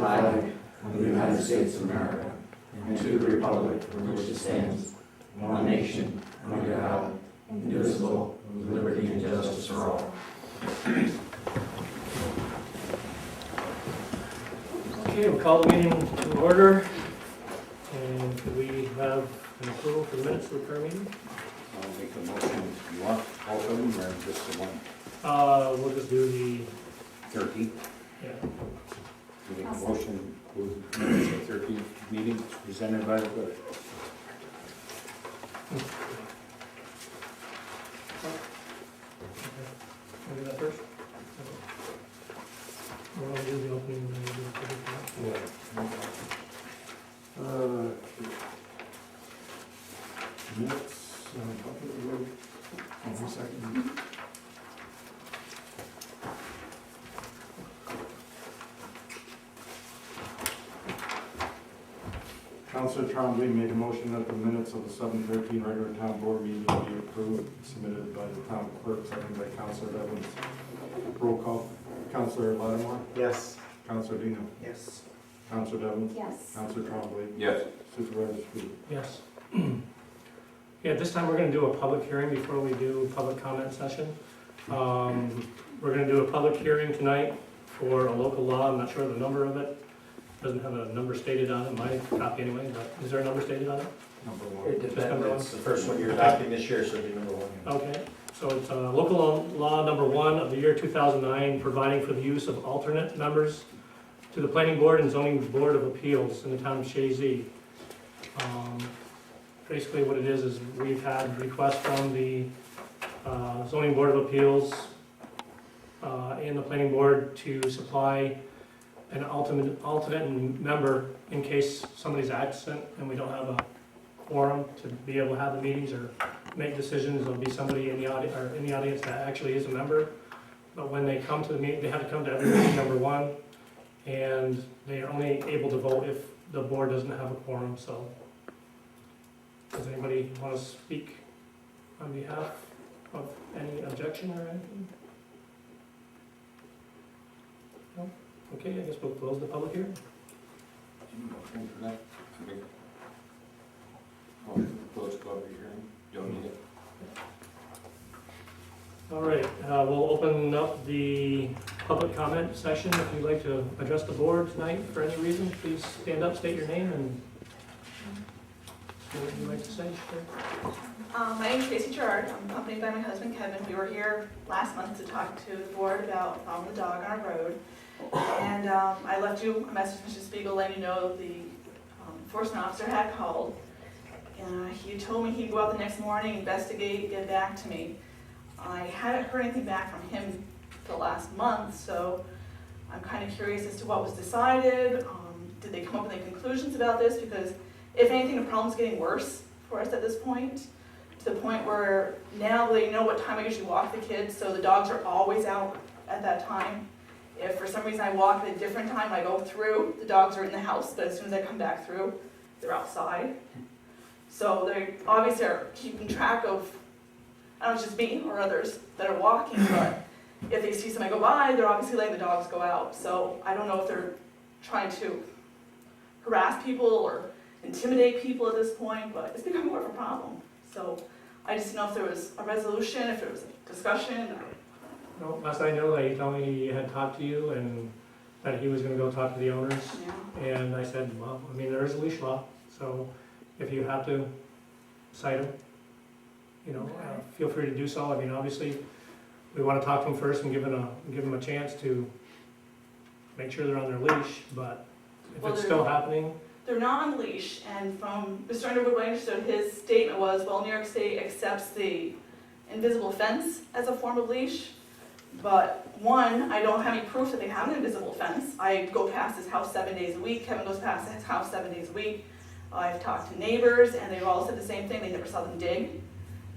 flag of the United States of America and to the republic for which it stands, one nation, under God, indivisible, with liberty and justice for all. Okay, we'll call the meeting to order. And could we have an approval for the minutes of the prayer meeting? I'll make a motion. You want all of them or just the one? We'll just do the, 13th? yeah. You make a motion to the minutes of 13th meeting presented by the clerk. Wanna do that first? We're gonna do the opening and then we'll do the public comment. Minutes, Buffalo Road. 1 second. Councilor Trombley made a motion that the minutes of the 7/13 regular town board meeting be approved, submitted by the town clerk, seconded by Councilor Evans. Roll call. Councilor Lattimore? Yes. Councilor Dino? Yes. Councilor Evans? Yes. Councilor Trombley? Yes. Supervisor Street? Yes. Yeah, at this time, we're gonna do a public hearing before we do public comment session. We're gonna do a public hearing tonight for a local law. I'm not sure of the number of it. Doesn't have a number stated on it, my copy anyway, but is there a number stated on it? Number It 1. depends, it's the first one you're adopting this year, so it'll be number 1. Okay, so it's local law number 1 of the year 2009, providing for the use of alternate members to the Planning Board and Zoning Board of Appeals in the town of Chazy. Basically what it is we've had requests from the Zoning Board of Appeals and the Planning Board to supply an alternate member in case somebody's absent and we don't have a quorum to be able to have the meetings or make decisions. There'll be somebody in the audience that actually is a member. But when they come to the meeting, they have to come to every meeting, number 1, and they are only able to vote if the board doesn't have a quorum. So does anybody want to speak on behalf of any objection or anything? No? Okay, I guess we'll close the public hearing. Motion for that? Motion to close public hearing. Don't need it. All right, we'll open up the public comment session. If you'd like to address the board tonight for any reason, please stand up, state your name, and what would you like to say? Sure. My name is Chazy. I'm accompanied by my husband Kevin. We were here last month to talk to the board about the dog on our road. And I left you a message, Mr. Spiegel, letting you know the enforcement officer had called. He told me he'd go out the next morning, investigate, get back to me. I haven't heard anything back from him for the last month, so I'm kind of curious as to what was decided. Did they come up with any conclusions about this? Because if anything, the problem's getting worse for us at this point, to the point where now they know what time I usually walk the kids, so the dogs are always out at that time. If for some reason I walk at a different time, I go through, the dogs are in the house, but as soon as I come back through, they're outside. So they obviously are keeping track of, I don't know if it's just me or others that are walking, but if they see somebody go by, they're obviously letting the dogs go out. So I don't know if they're trying to harass people or intimidate people at this point, but it's becoming more of a problem. So I just didn't know if there was a resolution, if there was a discussion. No, last I know, he told me he had talked to you and that he was gonna go talk to the owners. Yeah. And I said, well, I mean, there is a leash law, so if you have to cite them, feel free to do so. I mean, obviously, we want to talk to them first and give them a chance to make sure they're on their leash, but if it's still happening. They're not on leash, and from Mr. Underwood, what I understood, his statement was, well, New York State accepts the invisible fence as a form of leash, but one, I don't have any proof that they have an invisible fence. I go past his house 7 days a week, Kevin goes past his house 7 days a week. I've talked to neighbors, and they've all said the same thing, they never saw them dig.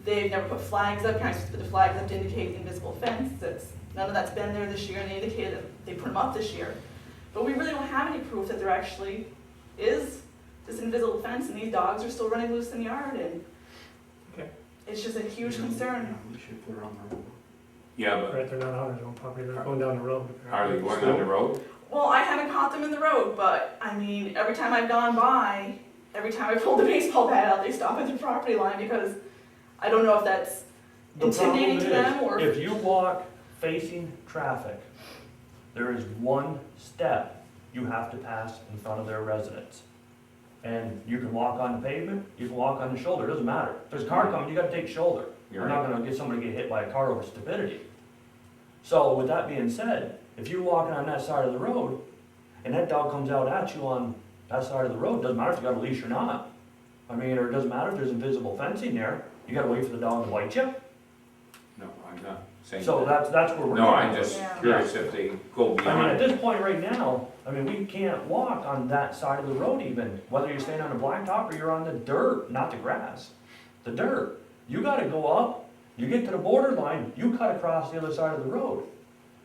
They've never put flags up, can I just put the flags up to indicate the invisible fence? None of that's been there this year, and they indicated that they put them up this year. But we really don't have any proof that there actually is this invisible fence, and these dogs are still running loose in the yard, and Okay. it's just a huge concern. We should put her on the road. Yeah, but Right, they're not on their own property, they're going down the road. are they going on the road? Well, I haven't caught them in the road, but, I mean, every time I've gone by, every time I pull the baseball bat out, they stop at the property line because I don't know if that's The problem intimidating to them or. is, if you walk facing traffic, there is one step you have to pass in front of their residence. And you can walk on the pavement, you can walk on the shoulder, it doesn't matter. If there's a car coming, you gotta take shoulder. You're not gonna get somebody get hit by a car over stupidity. So with that being said, if you're walking on that side of the road, and that dog comes out at you on that side of the road, doesn't matter if you got a leash or not. I mean, or it doesn't matter if there's invisible fencing there, you gotta wait for the dog to bite you. No, I'm not saying So that. that's where we're No, going I'm with just Yeah. curious if they go I mean, at beyond. this point right now, I mean, we can't walk on that side of the road even, whether you're standing on the blacktop or you're on the dirt, not the grass, the dirt. You gotta go up, you get to the borderline, you cut across the other side of the road.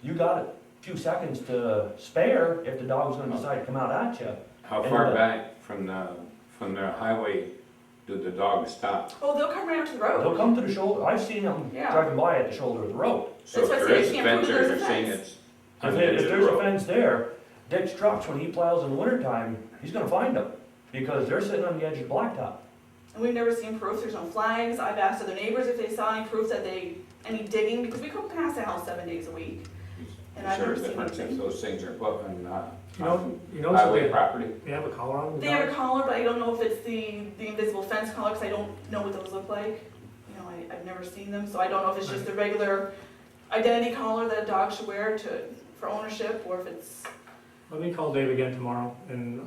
You got a few seconds to spare if the dog's gonna decide to come out at you. How far back from the highway do the dogs stop? Oh, they'll come right up to the road. They'll come to the shoulder, I've seen them Yeah. driving by at the shoulder of the road. So if That's why I there say is you a can't fence prove there, there's you're a saying fence. it's on the edge If of the there's a road. fence there, Dick's trucks, when he plows in the wintertime, he's gonna find them, because they're sitting on the edge of the blacktop. And we've never seen proof, there's no flags. I've asked other neighbors if they saw any proof that any digging, because we couldn't pass the house 7 days a week. And I've Is there never a seen difference if anything. those things are put on, You know, highway they property? have a collar on them? They have a collar, but I don't know if it's the invisible fence collar, because I don't know what those look like. You know, I've never seen them, so I don't know if it's just the regular identity collar that a dog should wear for ownership, or if it's Let me call Dave again tomorrow, and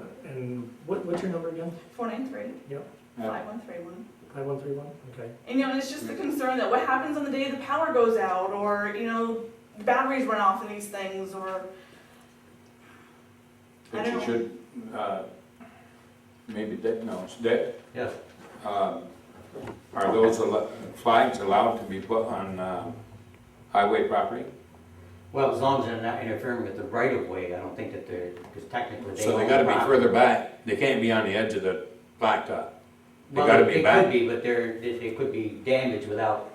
what's your number again? 493 Yeah. 5131. 5131, okay. And, you know, it's just the concern that what happens on the day the power goes out, or, you know, batteries run off in these things, or, I But don't you know. should, maybe Dick knows. Dick? Yes. Are those flags allowed to be put on highway property? Well, as long as they're not interfering with the right of way, I don't think that they're, because technically they So they own gotta the be property. further back, they can't be on the edge of the blacktop. They Well, gotta be back. They could be, but they could be damaged without.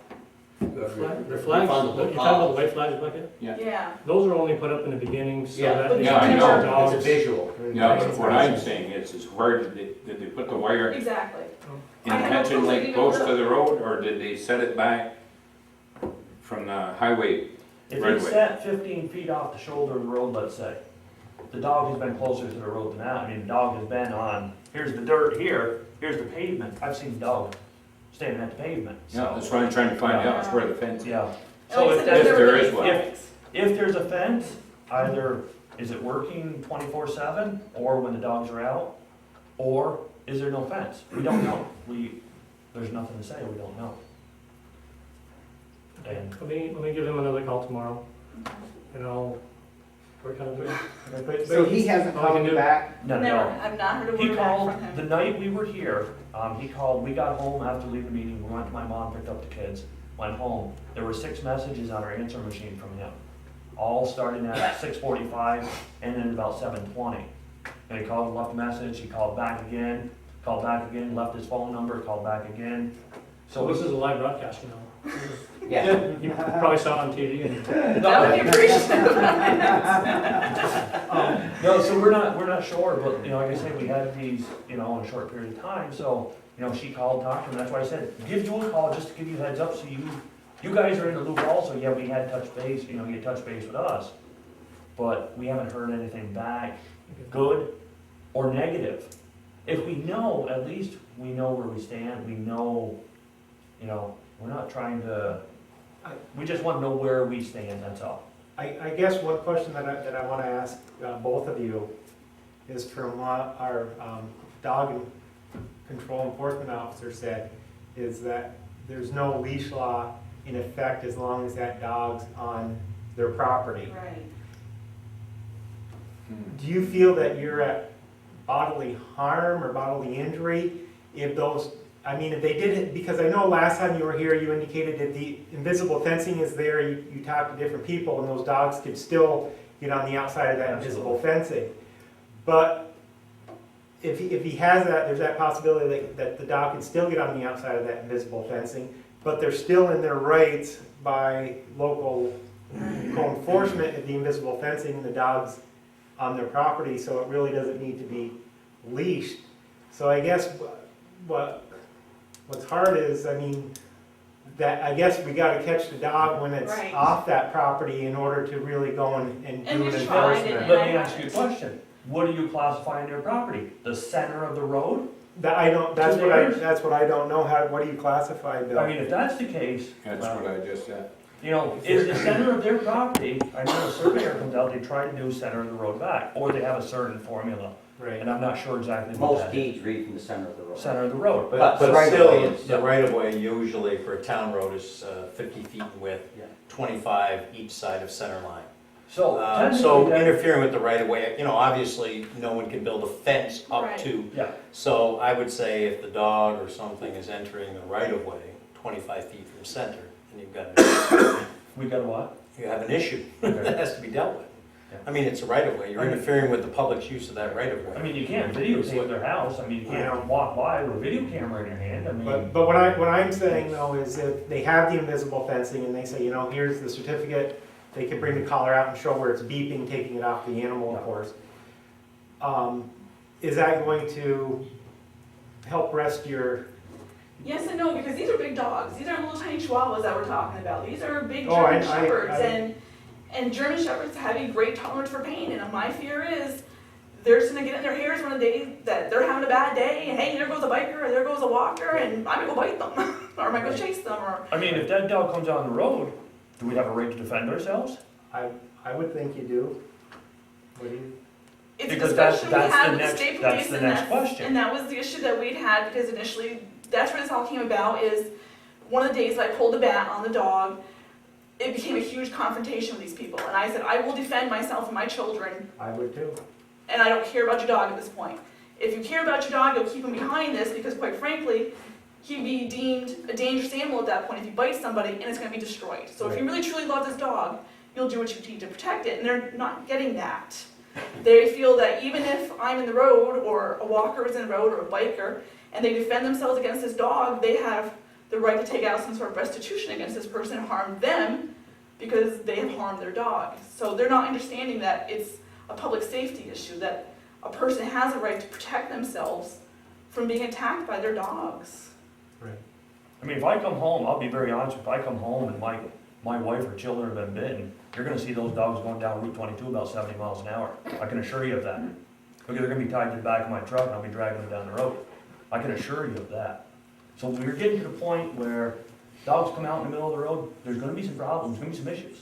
The flags, refundable you're talking about the costs. white flags, bucket? Yeah. Those are only put up in the beginning so Yeah. that they Yeah, I can know. catch It's a dogs. visual. Yeah, but what I'm saying is where did they put the wire Exactly. I have no proof intentionally that close even to the road, or did they set it back from the highway? If Right it's away. set 15 feet off the shoulder of the road, let's say, the dog has been closer to the road than that. I mean, the dog has been on, here's the dirt here, here's the pavement. I've seen the dog standing at the pavement, Yeah, so, that's what I'm trying to find out, is where the fence is. yeah. Like So I if said, that, If there is really one. flags. if there's a fence, either is it working 24/7, or when the dogs are out, or is there no fence? We don't know. There's nothing to say, we don't know. Okay, And let me give him another call tomorrow, and I'll work on it. So he hasn't All I can called do- you back? no, Never, no. I've not heard a He word back called from the him. night we were here. He called. We got home after leaving the meeting. We went to my mom, picked up the kids, went home. There were 6 messages on our answer machine from him, all starting at 6:45 and then about 7:20. And he called and left a message. He called back again, left his phone number, called back again. So this is a live broadcast, you know. Yeah. You probably saw it on TV and. That would be appreciative. No, so we're not sure, but, you know, like I said, we had these, you know, in a short period of time, so, you know, she called, talked to him, that's why I said, give you a call, just to give you a heads up, so you guys are in the loop also. Yeah, we had touch base, you know, you touch base with us, but we haven't heard anything back, good or negative. If we know, at least we know where we stand, we know, you know, we're not trying to, we just want to know where we stand, that's all. I guess one question that I want to ask both of you is from what our dog control enforcement officer said, is that there's no leash law in effect as long as that dog's on their property. Right. Do you feel that you're at bodily harm or bodily injury if those, I mean, if they did it, because I know last time you were here, you indicated that the invisible fencing is there, you talked to different people, and those dogs could still get on the outside of that invisible fencing. But if he has that, there's that possibility that the dog can still get on the outside of that invisible fencing, but they're still in their rights by local co-enforcement of the invisible fencing, and the dog's on their property, so it really doesn't need to be leashed. So I guess what's hard is, I mean, that, I guess we gotta catch the dog when it's Right. off that property in order to really go and And do we an tried it, enforcement. and Let me ask you a question. What do you classify in your property? The center of the road? That, I don't, that's To what I, theirs? that's what I don't know, how, what do you classify, Bill? I mean, if that's the case, That's well, what I just said. you know, is the center of their property, I know a surveyor comes out, they try to do center of the road back, or they have a certain formula, Right. and I'm not sure exactly what Most that is. deeds read from the center of the road. Center of the road. But But right of way still, is- the right of way usually for a town road is 50 feet in width, Yeah. 25 each side of center line. So So technically, that- interfering with the right of way, you know, obviously, no one can build a fence up Right. to. yeah, So I would say if the dog or something is entering the right of way, 25 feet from center, then you've got, we got what? you have an issue that has to be dealt with. Yeah. I mean, it's a right of way, you're I mean- interfering with the public's use of that right of I way. mean, you can't videotape their house, I mean, you Yeah. can't walk by with a video camera in your hand, I mean. But what I'm saying though is if they have the invisible fencing and they say, you know, here's the certificate, they can bring the collar out and show where it's beeping, taking it off the animal, of course. Is that going to help rest your, Yes and no, because these are big dogs. These aren't little tiny chihuahuas that we're talking about. These are big Oh, German I- shepherds, and German shepherds have a great tolerance for pain. And my fear is they're just gonna get in their hairs one day that they're having a bad day, and hey, there goes a biker, or there goes a walker, and I'm gonna go bite them, or I'm gonna go chase them, or I mean, if that dog comes on the road, do we have a right to defend ourselves? I would think you do. What do you? it's a Because that's- discussion we that's had the with the next- state that's police, the and next question. and that was the issue that we'd had because initially that's where this all came about. Is one of the days I pulled a bat on the dog. It became a huge confrontation with these people, and I said, I will defend myself and my children, I would too. and I don't care about your dog at this point. If you care about your dog, you'll keep him behind this, because quite frankly, he'd be deemed a dangerous animal at that point if he bites somebody, and it's gonna be destroyed. So if you really truly love this dog, you'll do what you need to protect it, and they're not getting that. They feel that even if I'm in the road, or a walker is in the road, or a biker, and they defend themselves against this dog, they have the right to take out some sort of restitution against this person and harm them because they have harmed their dog. So they're not understanding that it's a public safety issue, that a person has a right to protect themselves from being attacked by their dogs. I mean, if I come home, I'll be very honest, if I come home and my wife or children have been bitten, you're gonna see those dogs going down Route 22 about 70 miles an hour. I can assure you of that. Because they're gonna be tied to the back of my truck and I'll be dragging them down the road. I can assure you of that. So we're getting to the point where dogs come out in the middle of the road, there's gonna be some problems, there's gonna be some issues.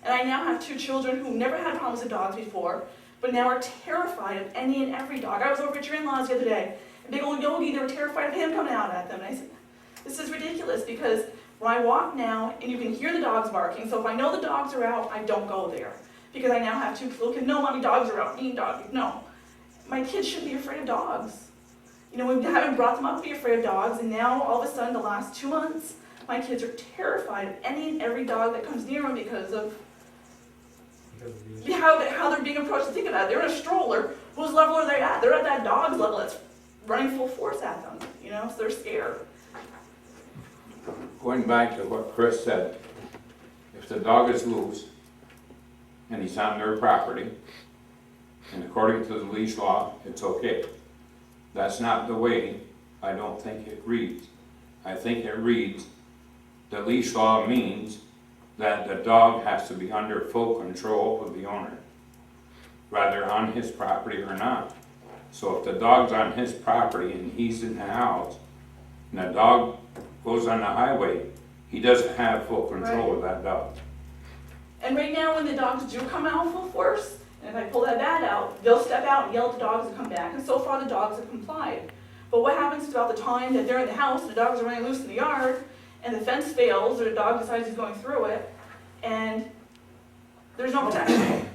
And I now have 2 children who never had problems with dogs before, but now are terrified of any and every dog. I was over at your in-laws the other day, and big old Yogi, they were terrified of him coming out at them. And I said, this is ridiculous, because when I walk now, and you can hear the dogs barking, so if I know the dogs are out, I don't go there. Because I now have 2 little kids, no, mommy, dogs are out, mean dogs, no. My kids shouldn't be afraid of dogs. You know, we haven't brought them up to be afraid of dogs, and now, all of a sudden, the last 2 months, my kids are terrified of any and every dog that comes near them because of how they're being approached. Think about it, they're in a stroller, whose level are they at? They're at that dog's level that's running full force at them, you know, so they're scared. Going back to what Chris said, if the dog is loose and he's on their property, and according to the leash law, it's okay. That's not the way I don't think it reads. I think it reads, the leash law means that the dog has to be under full control of the owner, whether on his property or not. So if the dog's on his property and he's in the house, and the dog goes on the highway, he doesn't have full control of that dog. And right now, when the dogs do come out full force, and if I pull that bat out, they'll step out and yell at the dogs to come back, and so far the dogs have complied. But what happens is about the time that they're in the house, and the dogs are running loose in the yard, and the fence fails, or the dog decides he's going through it, and there's no protection.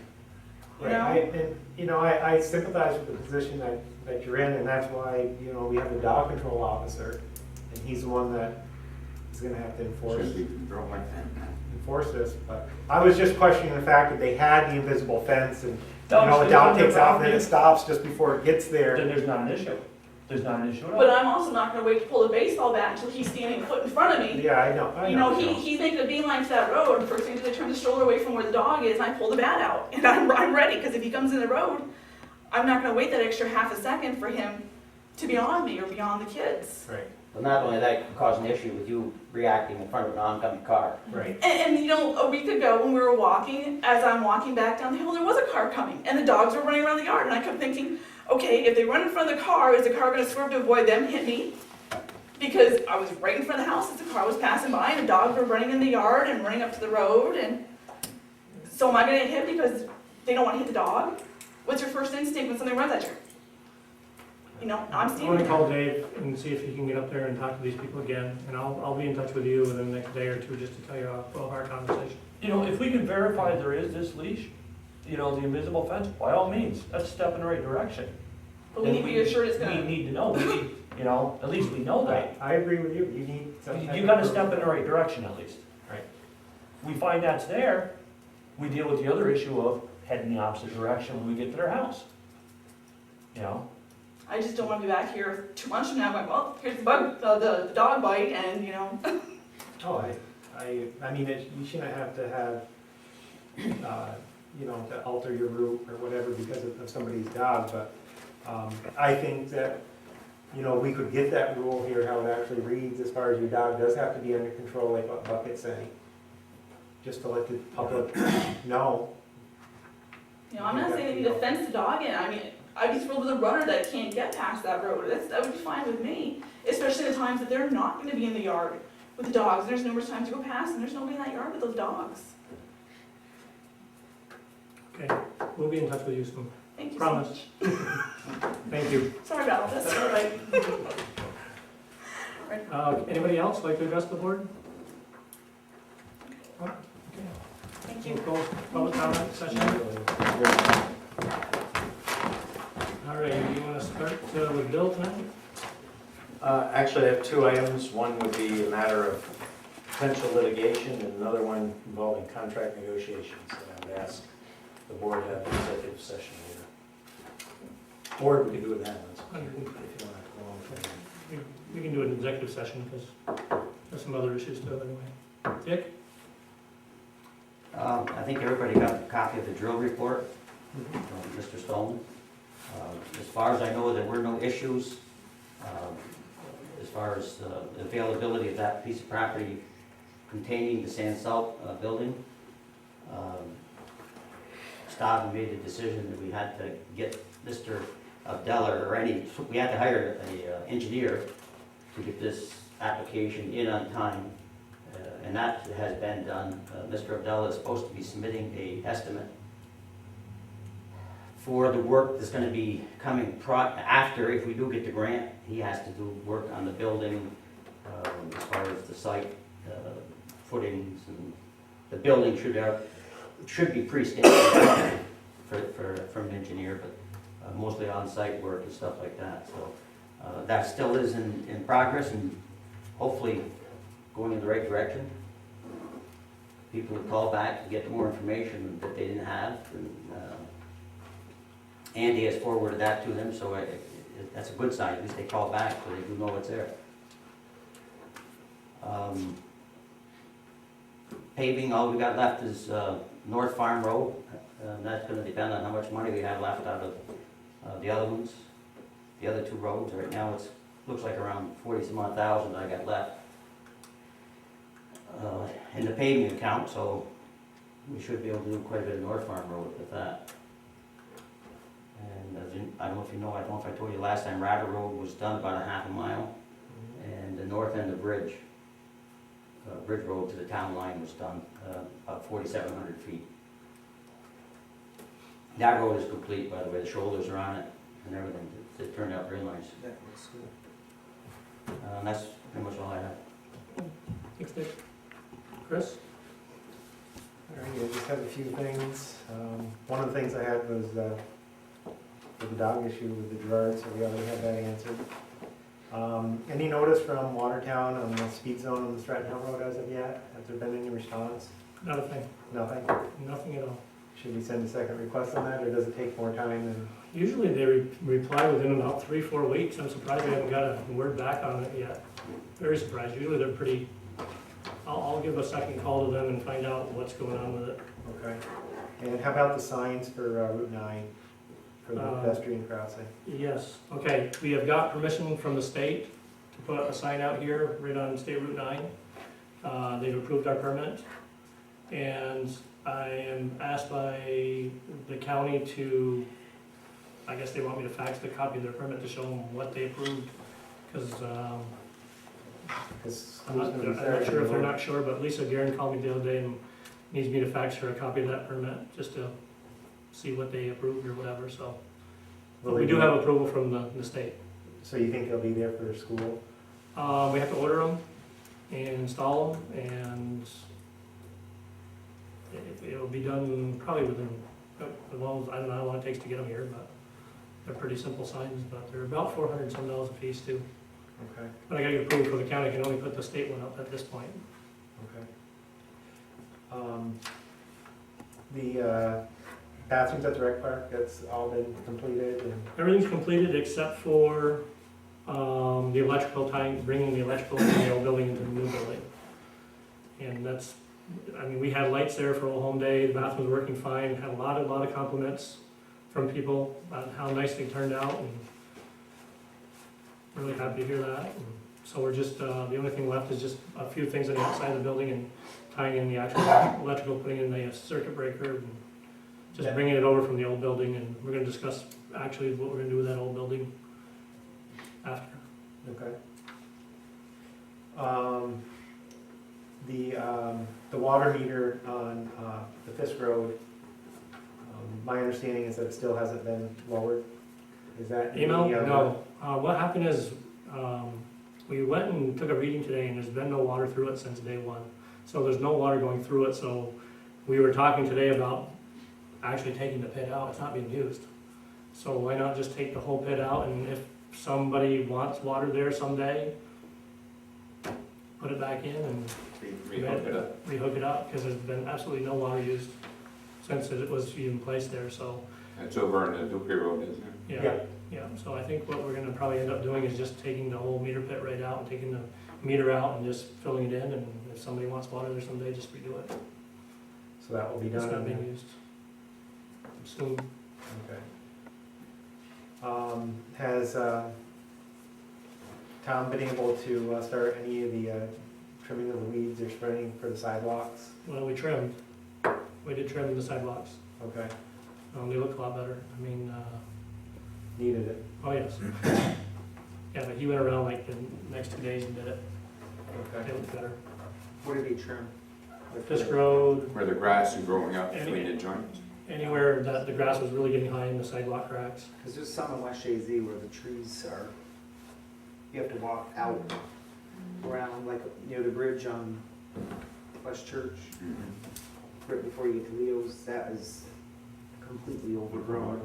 You know? I sympathize with the position that you're in, and that's why, we have the dog control officer, and he's the one that is gonna have to Should be controlling that. enforce this, but I was just questioning the fact that they had the invisible fence, and, Dogs the live dog on their takes off, and then property. it stops just before it gets there. Then there's not an issue. There's not an issue at But all. I'm also not gonna wait to pull the baseball bat until he's standing a foot in front of me. Yeah, I know. You know, he's making a beeline to that road, and first thing to do, I turn the stroller away from where the dog is, and I pull the bat out, and I'm ready, because if he comes in the road, I'm not gonna wait that extra half a second for him to be on me or be on the kids. Right, But not only that, it can cause an issue with you reacting in front of an oncoming car. right. And you know, a week ago when we were walking, as I'm walking back down the hill, there was a car coming, and the dogs were running around the yard, and I kept thinking, okay, if they run in front of the car, is the car gonna swerve to avoid them, hit me? Because I was right in front of the house as the car was passing by, and the dogs were running in the yard and running up to the road, and so am I gonna hit because they don't wanna hit the dog? What's your first instinct when something runs at you? You know, I'm I'm standing gonna there. call Dave and see if he can get up there and talk to these people again, and I'll be in touch with you within the next day or two, just to tell you of our conversation. You know, if we can verify there is this leash, you know, the invisible fence, by all means, that's a step in the right direction. But we need to be assured it's We gonna, need to know, we need, you know, at least we know that. I agree with you, you need some type You of gotta proof. step in the right direction at least. Right. We find that's there, we deal with the other issue of heading the opposite direction when we get to their house. You know, I just don't wanna be back here 2 months from now going, well, here's the bug, the dog bite, and you know. Oh, I mean, you shouldn't have to have, you know, to alter your route or whatever because of somebody's dog, but I think that, you know, we could get that rule here, how it actually reads, as far as your dog does have to be under control, like what Bucket's saying. Just to let the public know. You know, I'm not saying they need to fence the dog in, I mean, I'd be thrilled with a runner that can't get past that road, that would be fine with me. Especially the times that they're not gonna be in the yard with the dogs, there's numerous times you go past and there's nobody in that yard with those dogs. Okay, we'll be in touch with you soon. Thank you so Promise. much. Thank you. Sorry about all this, all right. Anybody else like to address the board? Thank We'll you. close public comment session. All right, you want to start with Bill tonight? Actually, I have two items. One would be a matter of potential litigation, and another one involving contract negotiations. And I would ask the board to have an executive session later. Or we could do it now, if you want to go along with it. We can do an executive session because there's some other issues to it anyway. Dick? I think everybody got a copy of the drill report from Mr. Stone. As far as I know, there were no issues as far as the availability of that piece of property containing the sand salt building. Staff made the decision that we had to get Mr. Abdella we had to hire an engineer to get this application in on time, and that has been done. Mr. Abdella is supposed to be submitting an estimate for the work that's going to be coming after, if we do get the grant. He has to do work on the building as far as the site footings, and the building should be pre-stamped from an engineer, but mostly on-site work and stuff like that. So that still is in progress and hopefully going in the right direction. People would call back to get more information that they didn't have. And, Andy has forwarded that to them, so that's a good sign. At least they call back so they do know it's there. Paving, all we got left is North Farm Road. That's going to depend on how much money we have left out of the other ones. The other two roads, right now it looks like around 40-some odd thousand I got left in the paving account, so we should be able to do quite a bit of North Farm Road with that. And I don't know if you know, I don't know if I told you last time, Ratter Road was done about a half a mile, and the north end of Bridge Road to the town line was done about 4,700 feet. That road is complete, by the way. The shoulders are on it and everything. It turned out very nice. That looks good. And that's pretty much all I have. Thanks, Dick. Chris? All right, I just have a few things. One of the things I had was for the dog issue with the Gerard, so we already had that answered. Any notice from Watertown on the speed zone on the Stratton Hill Road as of yet? Has there been any response? Not a thing. Nothing? Nothing at all. Should we send a second request on that, or does it take more time than? Usually they reply within about 3-4 weeks. I'm surprised we haven't got a word back on it yet. Very surprised. Usually they're pretty, I'll give a second call to them and find out what's going on with it. Okay. And how about the signs for Route 9, for the pedestrian crossing? Yes, okay, we have got permission from the state to put a sign out here, right on State Route 9. They've approved our permit, and I am asked by the county to, I guess they want me to fax the copy of their permit to show them what they approved, because I'm not sure if they're not sure, but Lisa Guerin called me the other day and needs me to fax her a copy of that permit, just to see what they approved or whatever, so. But we do have approval from the state. So you think they'll be there for school? We have to order them and install them, and it'll be done probably within, as long as, I don't know how long it takes to get them here, but they're pretty simple signs, but they're about $400 some a piece too. Okay, But I gotta get approval for the county, I can only put the state one up at this point. okay. The bathrooms at the rec park, that's all been completed and, Everything's completed except for, the electrical bringing the electrical from the old building into the new building. And that's, I mean, we had lights there for a whole day, the bathroom's working fine, had a lot of compliments from people about how nice they turned out, and really happy to hear that. And so we're just, the only thing left is just a few things on the outside of the building and tying in the actual electrical, putting in the circuit breaker, and just bringing it over from the old building, and we're gonna discuss actually what we're gonna do with that old building after. okay. The water meter on the Fisk Road, my understanding is that it still hasn't been lowered. Is that? Email? No. What happened is, we went and took a reading today, and there's been no water through it since day one. So there's no water going through it, so we were talking today about actually taking the pit out. It's not being used. So why not just take the whole pit out, and if somebody wants water there someday, put it back in and rehook it up, because there's been absolutely no water used since it was even placed there, so. It's over on the Dupree Road, isn't it? Yeah. Yeah, so I think what we're gonna probably end up doing is just taking the whole meter pit right out and taking the meter out and just filling it in, and if somebody wants water there someday, just redo it. So that will be It's done. not being used. Soon. Okay. Has Tom been able to start any of the trimming of the weeds or spreading for the sidewalks? Well, we trimmed. We did trim the sidewalks. Okay, They look a lot better. I mean, needed it. oh yes. Yeah, but he went around like the next 2 days and did it. Okay. They look better. What did he trim? Fisk Road, Where the grass is growing up Any- between the joints. anywhere that the grass was really getting high in the sidewalk cracks. Because there's some in West Chazy where the trees are, you have to walk out around, like near the bridge on West Church, right before you get to Leo's, that is completely overgrown.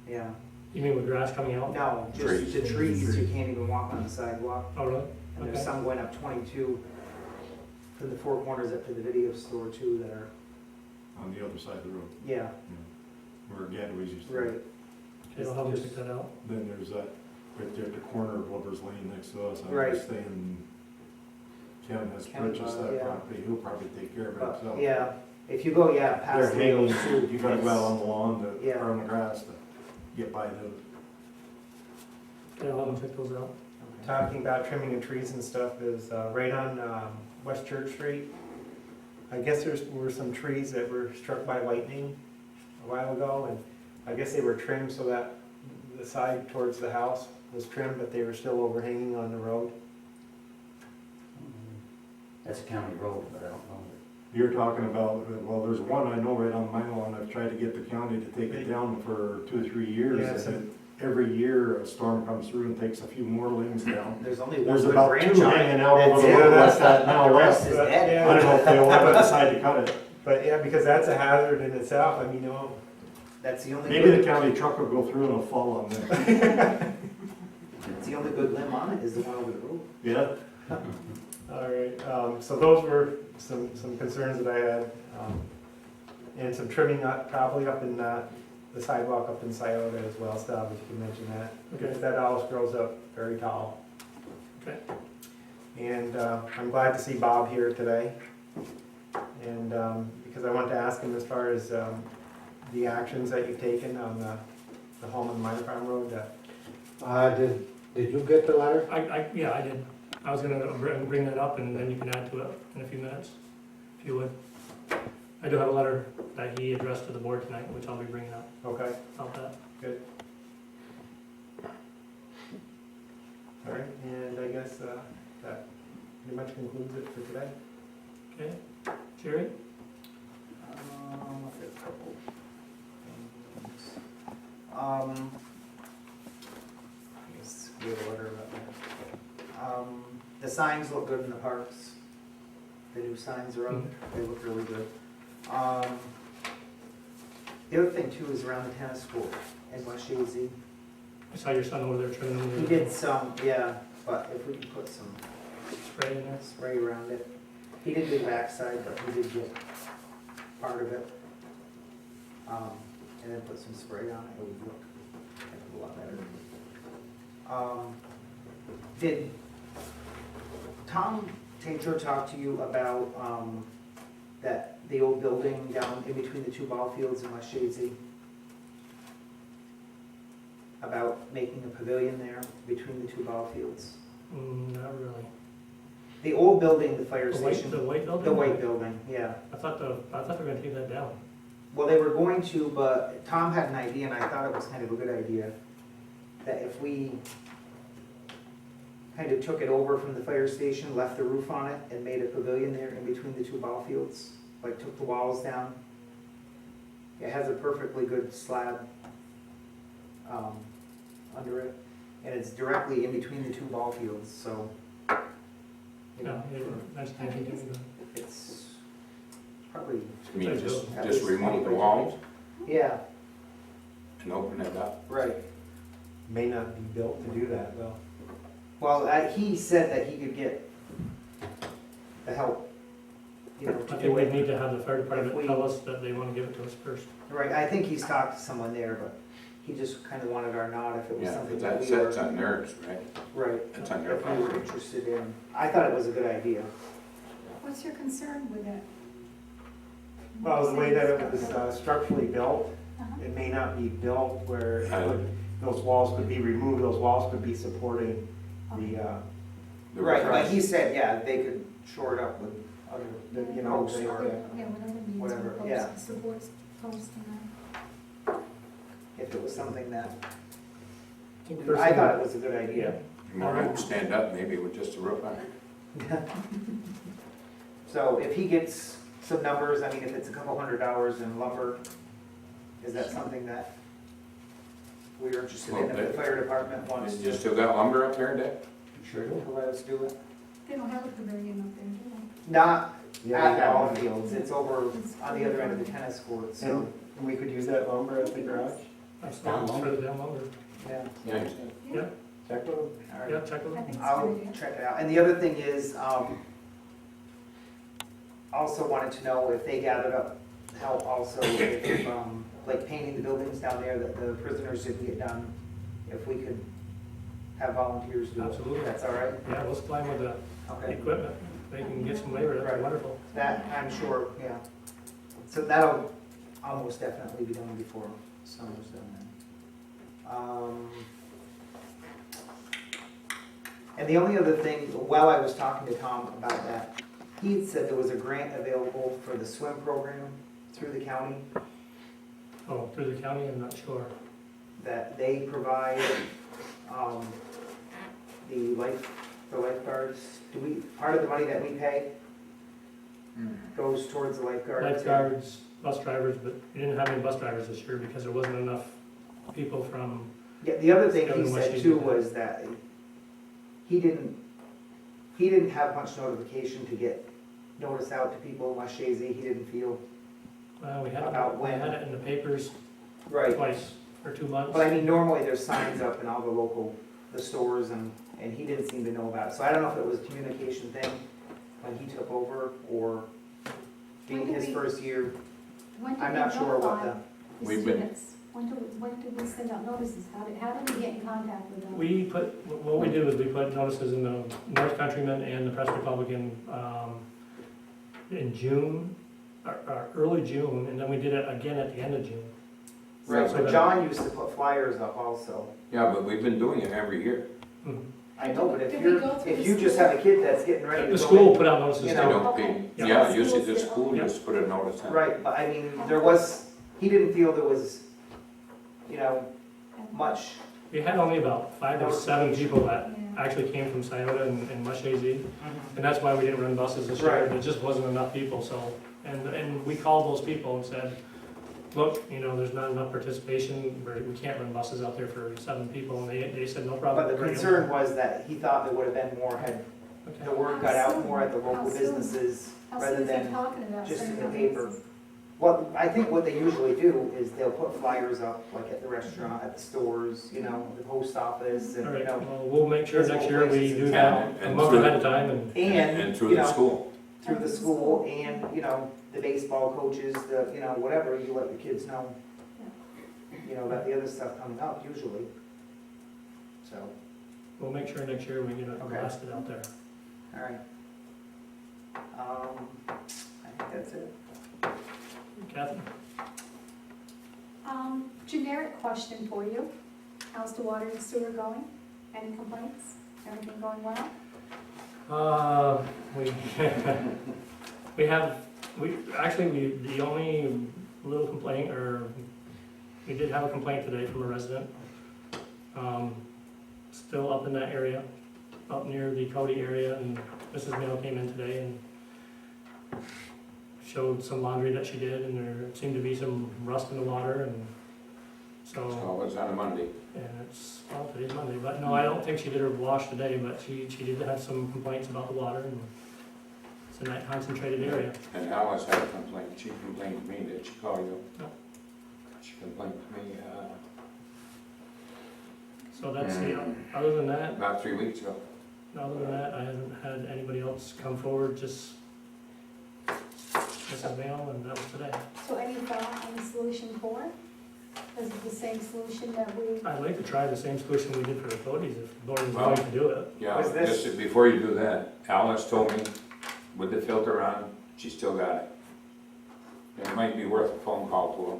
Yeah. You mean with grass coming out? No, just Trees. the trees, you can't even walk on the sidewalk. Oh, really? And there's Okay. some going up 22 from the Four Corners up to the video store too that are, On the other side of the road, yeah, where Gadway's used to. right. Okay, I'll have to check that out. Then there's that, right there at the corner of Lover's Lane next to us. I Right. understand Ken has Ken, purchased that yeah. property, he'll probably take care of it But, himself. yeah, if you go, yeah, They're past hanging, Leo's too. you gotta go out on the lawn to, Yeah. or on the grass to get by those. Okay, I'll have to check those out. Talking about trimming of trees and stuff is right on West Church Street. I guess were some trees that were struck by lightning a while ago, and I guess they were trimmed so that the side towards the house was trimmed, but they were still overhanging on the road. That's a county road, but I don't know. You're talking about, well, there's one I know right on my lawn, I've tried to get the county to take it down for 2 or 3 years. Yeah, And so- then every year a storm comes through and takes a few more limbs down. There's only one There's good about branch 2 on it. hanging out over That's the it. road, what's that now The rest left? is But, dead. yeah. I don't know if they'll ever decide to cut it. But yeah, because that's a hazard in itself, I mean, That's the only Maybe the good, county truck will go through and it'll fall on them. it's the only good limb on it is the one over the road. Yeah? all right, so those were some concerns that I had. and some trimming up, probably up in, the sidewalk up in Scioto as well, Steve, if you can mention that. Okay. Because that house grows up very tall. Okay. And, I'm glad to see Bob here today. And, because I want to ask him as far as, the actions that you've taken on the home on Minor Farm Road, Did you get the letter? Yeah, I did. I was gonna bring that up and then you can add to it in a few minutes, if you would. I do have a letter that he addressed to the board tonight, which I'll be bringing up okay? about that. All right, and I guess, that pretty much concludes it for today. Okay, Jerry? I've got a couple things. I guess we have a letter about that. The signs look good in the parks. The new signs are up, they look really good. The other thing too is around the tennis court in West Chazy. I saw your son over there trimming them. He did some, yeah, but if we can put some Spray in there. spray around it. He did do the backside, but he did get part of it. And then put some spray on it, it would look a lot better. Did Tom Taylor talk to you about, that, the old building down in between the two ball fields in West Chazy? About making a pavilion there between the two ball fields? Not really. The old building, the fire The white station. building? The white building, yeah. I thought they were gonna take that down. Well, they were going to, but Tom had an idea, and I thought it was kind of a good idea, that if we kind of took it over from the fire station, left the roof on it, and made a pavilion there in between the two ball fields, like took the walls down. It has a perfectly good slab under it, and it's directly in between the two ball fields, so, you know, Nice thinking. it's probably, I mean, just remove the walls yeah, and open it up. right. May not be built to do that, though. Well, he said that he could get the help, you know, I to think do we it. need to have the fire department If we- tell us that they wanna give it to us first. Right, I think he's talked to someone there, but he just kind of wanted our nod if it was Yeah, something but that that we were, sets on theirs, right? right, That's on their if we were property. interested in. I thought it was a good idea. What's your concern with it? Well, the way that it was structurally built, Uh-huh. it may not be built where Uh, those walls could be removed, those walls could be supporting the, The Right, but roof. he said, yeah, they could shore it up with other, you know, posts they- or Yeah, whatever needs. Whatever, posts, yeah. Supports, posts and if it was something that, I Personally- thought it was a good idea. You might want to stand up maybe with just a roof on it. So if he gets some numbers, I mean, if it's a couple $100 in lumber, is that something that we're interested in, if the fire department wants You to? still got lumber up there, Dick? Sure, to let us do it? they don't have a pavilion up there, do Not Yeah, at they the got ball one. fields, it's over on the other end of the tennis court, so, And we could use that lumber at the garage, That's down further down longer. yeah, Yeah. Yeah, check with them. all right. yeah, check with they? I them. think it's a I'll good idea. check it out. And the other thing is, also wanted to know if they gathered up help also if, like painting the buildings down there that the prisoners didn't get done, if we could have volunteers do it. Absolutely. That's all right? Yeah, we'll supply them with the Okay. equipment. They can get some labor, that's Right. wonderful. That, I'm sure, yeah. So that'll almost definitely be done before summer's done then. And the only other thing, while I was talking to Tom about that, he had said there was a grant available for the swim program through the county, Oh, through the county, I'm not sure. that they provide, the lifeguards. Do we, part of the money that we pay goes towards the lifeguards? Lifeguards, bus drivers, but we didn't have any bus drivers this year because there wasn't enough people from, Yeah, the other thing he Kevin West said used too that. was that he didn't have much notification to get notice out to people in West Chazy. He didn't feel. we had About it, when? in the papers Right. twice for 2 months. But I mean, normally there's signs up in all the local, the stores and he didn't seem to know about it. So I don't know if it was a communication thing when he took over or being When did his we- first year. When did I'm we not sure what notify the We've been- students? When did we send out notices? How did we get in contact with them? What we did was we put notices in the North Countryman and the Press Republican, in June, or early June, and then we did it again at the end of June. Right, So but that- John used to put flyers up also. Yeah, but we've been doing it every year. Mhm. I know, but Did we go through if the you just school? have a kid that's getting ready to go The school in- put out notices You too. They know. don't pay. Okay. Yeah, So usually the schools did- school Yeah. just put a notice out. Right, but I mean, there was, he didn't feel there was, you know, much. We had only about 5 or 7 people that Yeah. actually came from Scioto and Chazy, and that's why we didn't run buses this year. Right. There just wasn't enough people, so, and we called those people and said, look, you know, there's not enough participation, we can't run buses out there for 7 people, and they said, no problem. But the bring 'em." concern was that he thought there would have been more, had Okay. the word got out more at the How local soon? businesses How rather soon is he than talking about? just in sending the out paper. notices? Well, I think what they usually do is they'll put flyers up, like at the restaurant, at the stores, you know, the post office, All and, right, you know, well, we'll make sure next year we do Yeah, that a and month through- ahead of time, and And through you the know, school. through the school and, you know, the baseball coaches, the, you know, whatever, you let your kids know, you know, about the other stuff coming up usually. So, we'll make sure next year we get it Okay. blasted out there. all right. I think that's it. Kathy? Generic question for you. How's the water and sewer going? Any complaints? Everything going well? We, the only little complaint, or we did have a complaint today from a resident. Still up in that area, up near the Cody area, and Mrs. Mill came in today and showed some laundry that she did, and there seemed to be some rust in the water, and So it was on a Monday. and it's, well, today's Monday, but no, I don't think she did her wash today, but she did have some complaints about the water, and it's a nice concentrated area. And Alice had a complaint. She complained to me. Did she call you? No. She complained to me, So that's the, other than that, about 3 weeks ago. I haven't had anybody else come forward, just Mrs. Mail, and that was today. So any thought on the solution 4? Is it the same solution that we, I'd like to try the same solution we did for the Cody's, if the board is Well- willing to do it. Yeah, Was this- just before you do that, Alice told me with the filter on, she still got it. It might be worth a phone call to them.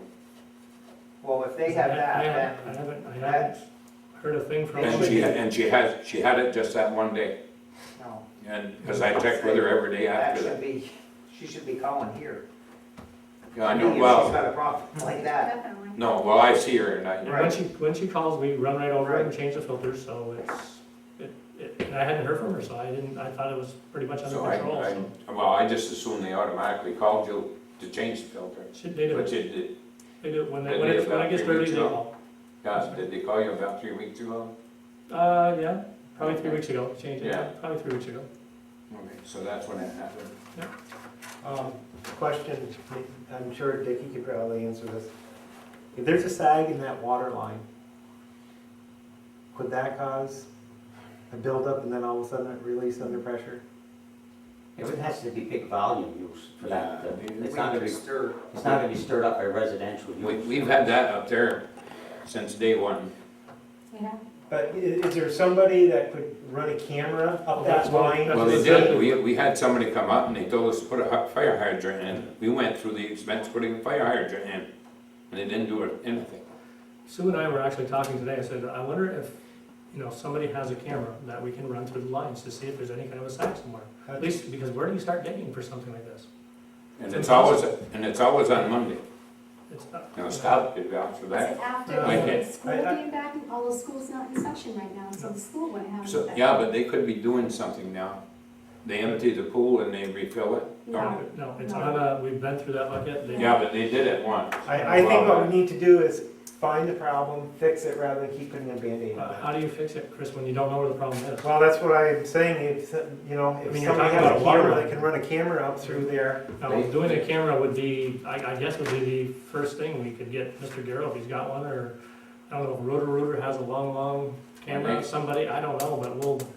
Well, if they have that, I then, haven't heard a thing from And them. she had it just that one day. no, And, because I checked with her every day that after should that. be, she should be calling here. Yeah, I Me, know, if she's well, got a problem like that. definitely? no, well, I see her and I, And when she calls, we run right over it and change the filters, so and I hadn't heard from her, so I thought it was pretty much under so control, so. well, I just assumed they automatically called you to change the filter. They do, But you did, they do, when Did when they it about gets 3 dirty, weeks they ago? call. yeah, did they call you about 3 weeks ago? Yeah, probably 3 weeks ago, changed it, Yeah. probably 3 weeks ago. Okay, so that's when it happened. Question, I'm sure Dickie could probably answer this. If there's a sag in that water line, could that cause a buildup and then all of a sudden it release under pressure? It would have to be big volume use for that. Yeah, It's not gonna be, Stir. it's not gonna be stirred up by residential use. We've had that up there since day one. Yeah. But is there somebody that could run a camera up That's that what- line? that's Well, what they it said. did, we had somebody come up and they told us to put a fire hydrant in. We went through the expense of putting a fire hydrant in, and they didn't do anything. Sue and I were actually talking today, I said, I wonder if, somebody has a camera that we can run through the lines to see if there's any kind of a sag somewhere. At least, because where do you start digging for something like this? And it's always on Monday. It's not, You know, stop, get out for Is that. it after Like the it. school being back, although school's not in session right now, so the school wouldn't have So, anything. yeah, but they could be doing something now. They empty the pool and they refill it. No. no, it's on we've been through that bucket. They- Yeah, but they did it once. I think what we need to do is find the problem, fix it, rather than keep putting a Band-Aid on it. How do you fix it, Chris, when you don't know where the problem is? Well, that's what I'm saying, if, if I mean, you're somebody talking has about a a water camera, line. they can run a camera up through there. Now, doing a camera would be, I guess would be the first thing we could get Mr. Garrow if he's got one, or, I don't know, if Roto-Rooter has a long camera, Right. somebody, I don't know, but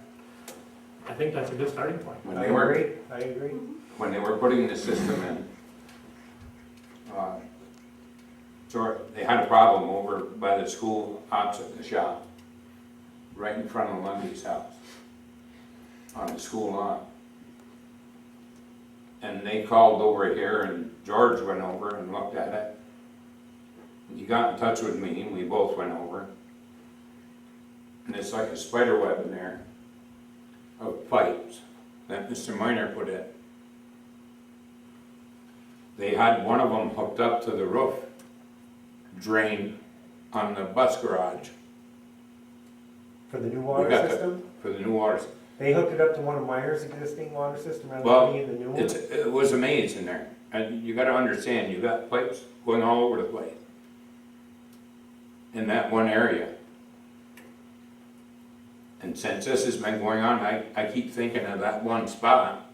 I think that's a good starting point. When I they were, agree, I agree. Mhm. when they were putting the system in, They had a problem over by the school opposite the shop, right in front of Lundy's house, on the school lawn. And they called over here and George went over and looked at it. He got in touch with me and we both went over. And it's like a spider web in there of pipes that Mr. Miner put in. They had one of them hooked up to the roof drain on the bus garage. For the new We water got the- system? For the new water. They hooked it up to one of Meyer's existing water system rather Well, than being the new one? It was a maze in there. And you gotta understand, you got pipes going all over the place. In that one area. And since this has been going on, I keep thinking of that one spot.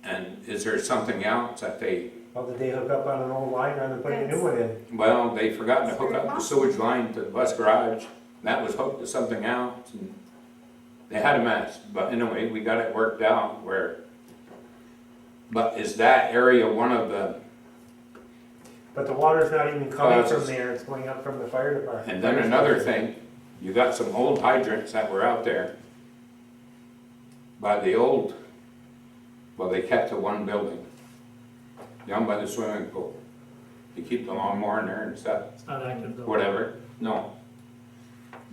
And is there something else that they, Well, did they hook up on an old line rather than putting a new one in? well, they forgot to hook up the sewage line to the bus garage. That was hooked to something else. And they had a mess, but anyway, we got it worked out where, but is that area one of the, But the water's not even coming from Causes. there, it's going up from the fire department. and then another thing, you got some old hydrants that were out there by the old, well, they kept to one building, down by the swimming pool. They keep the lawnmower in there and stuff, It's not active though. whatever, no.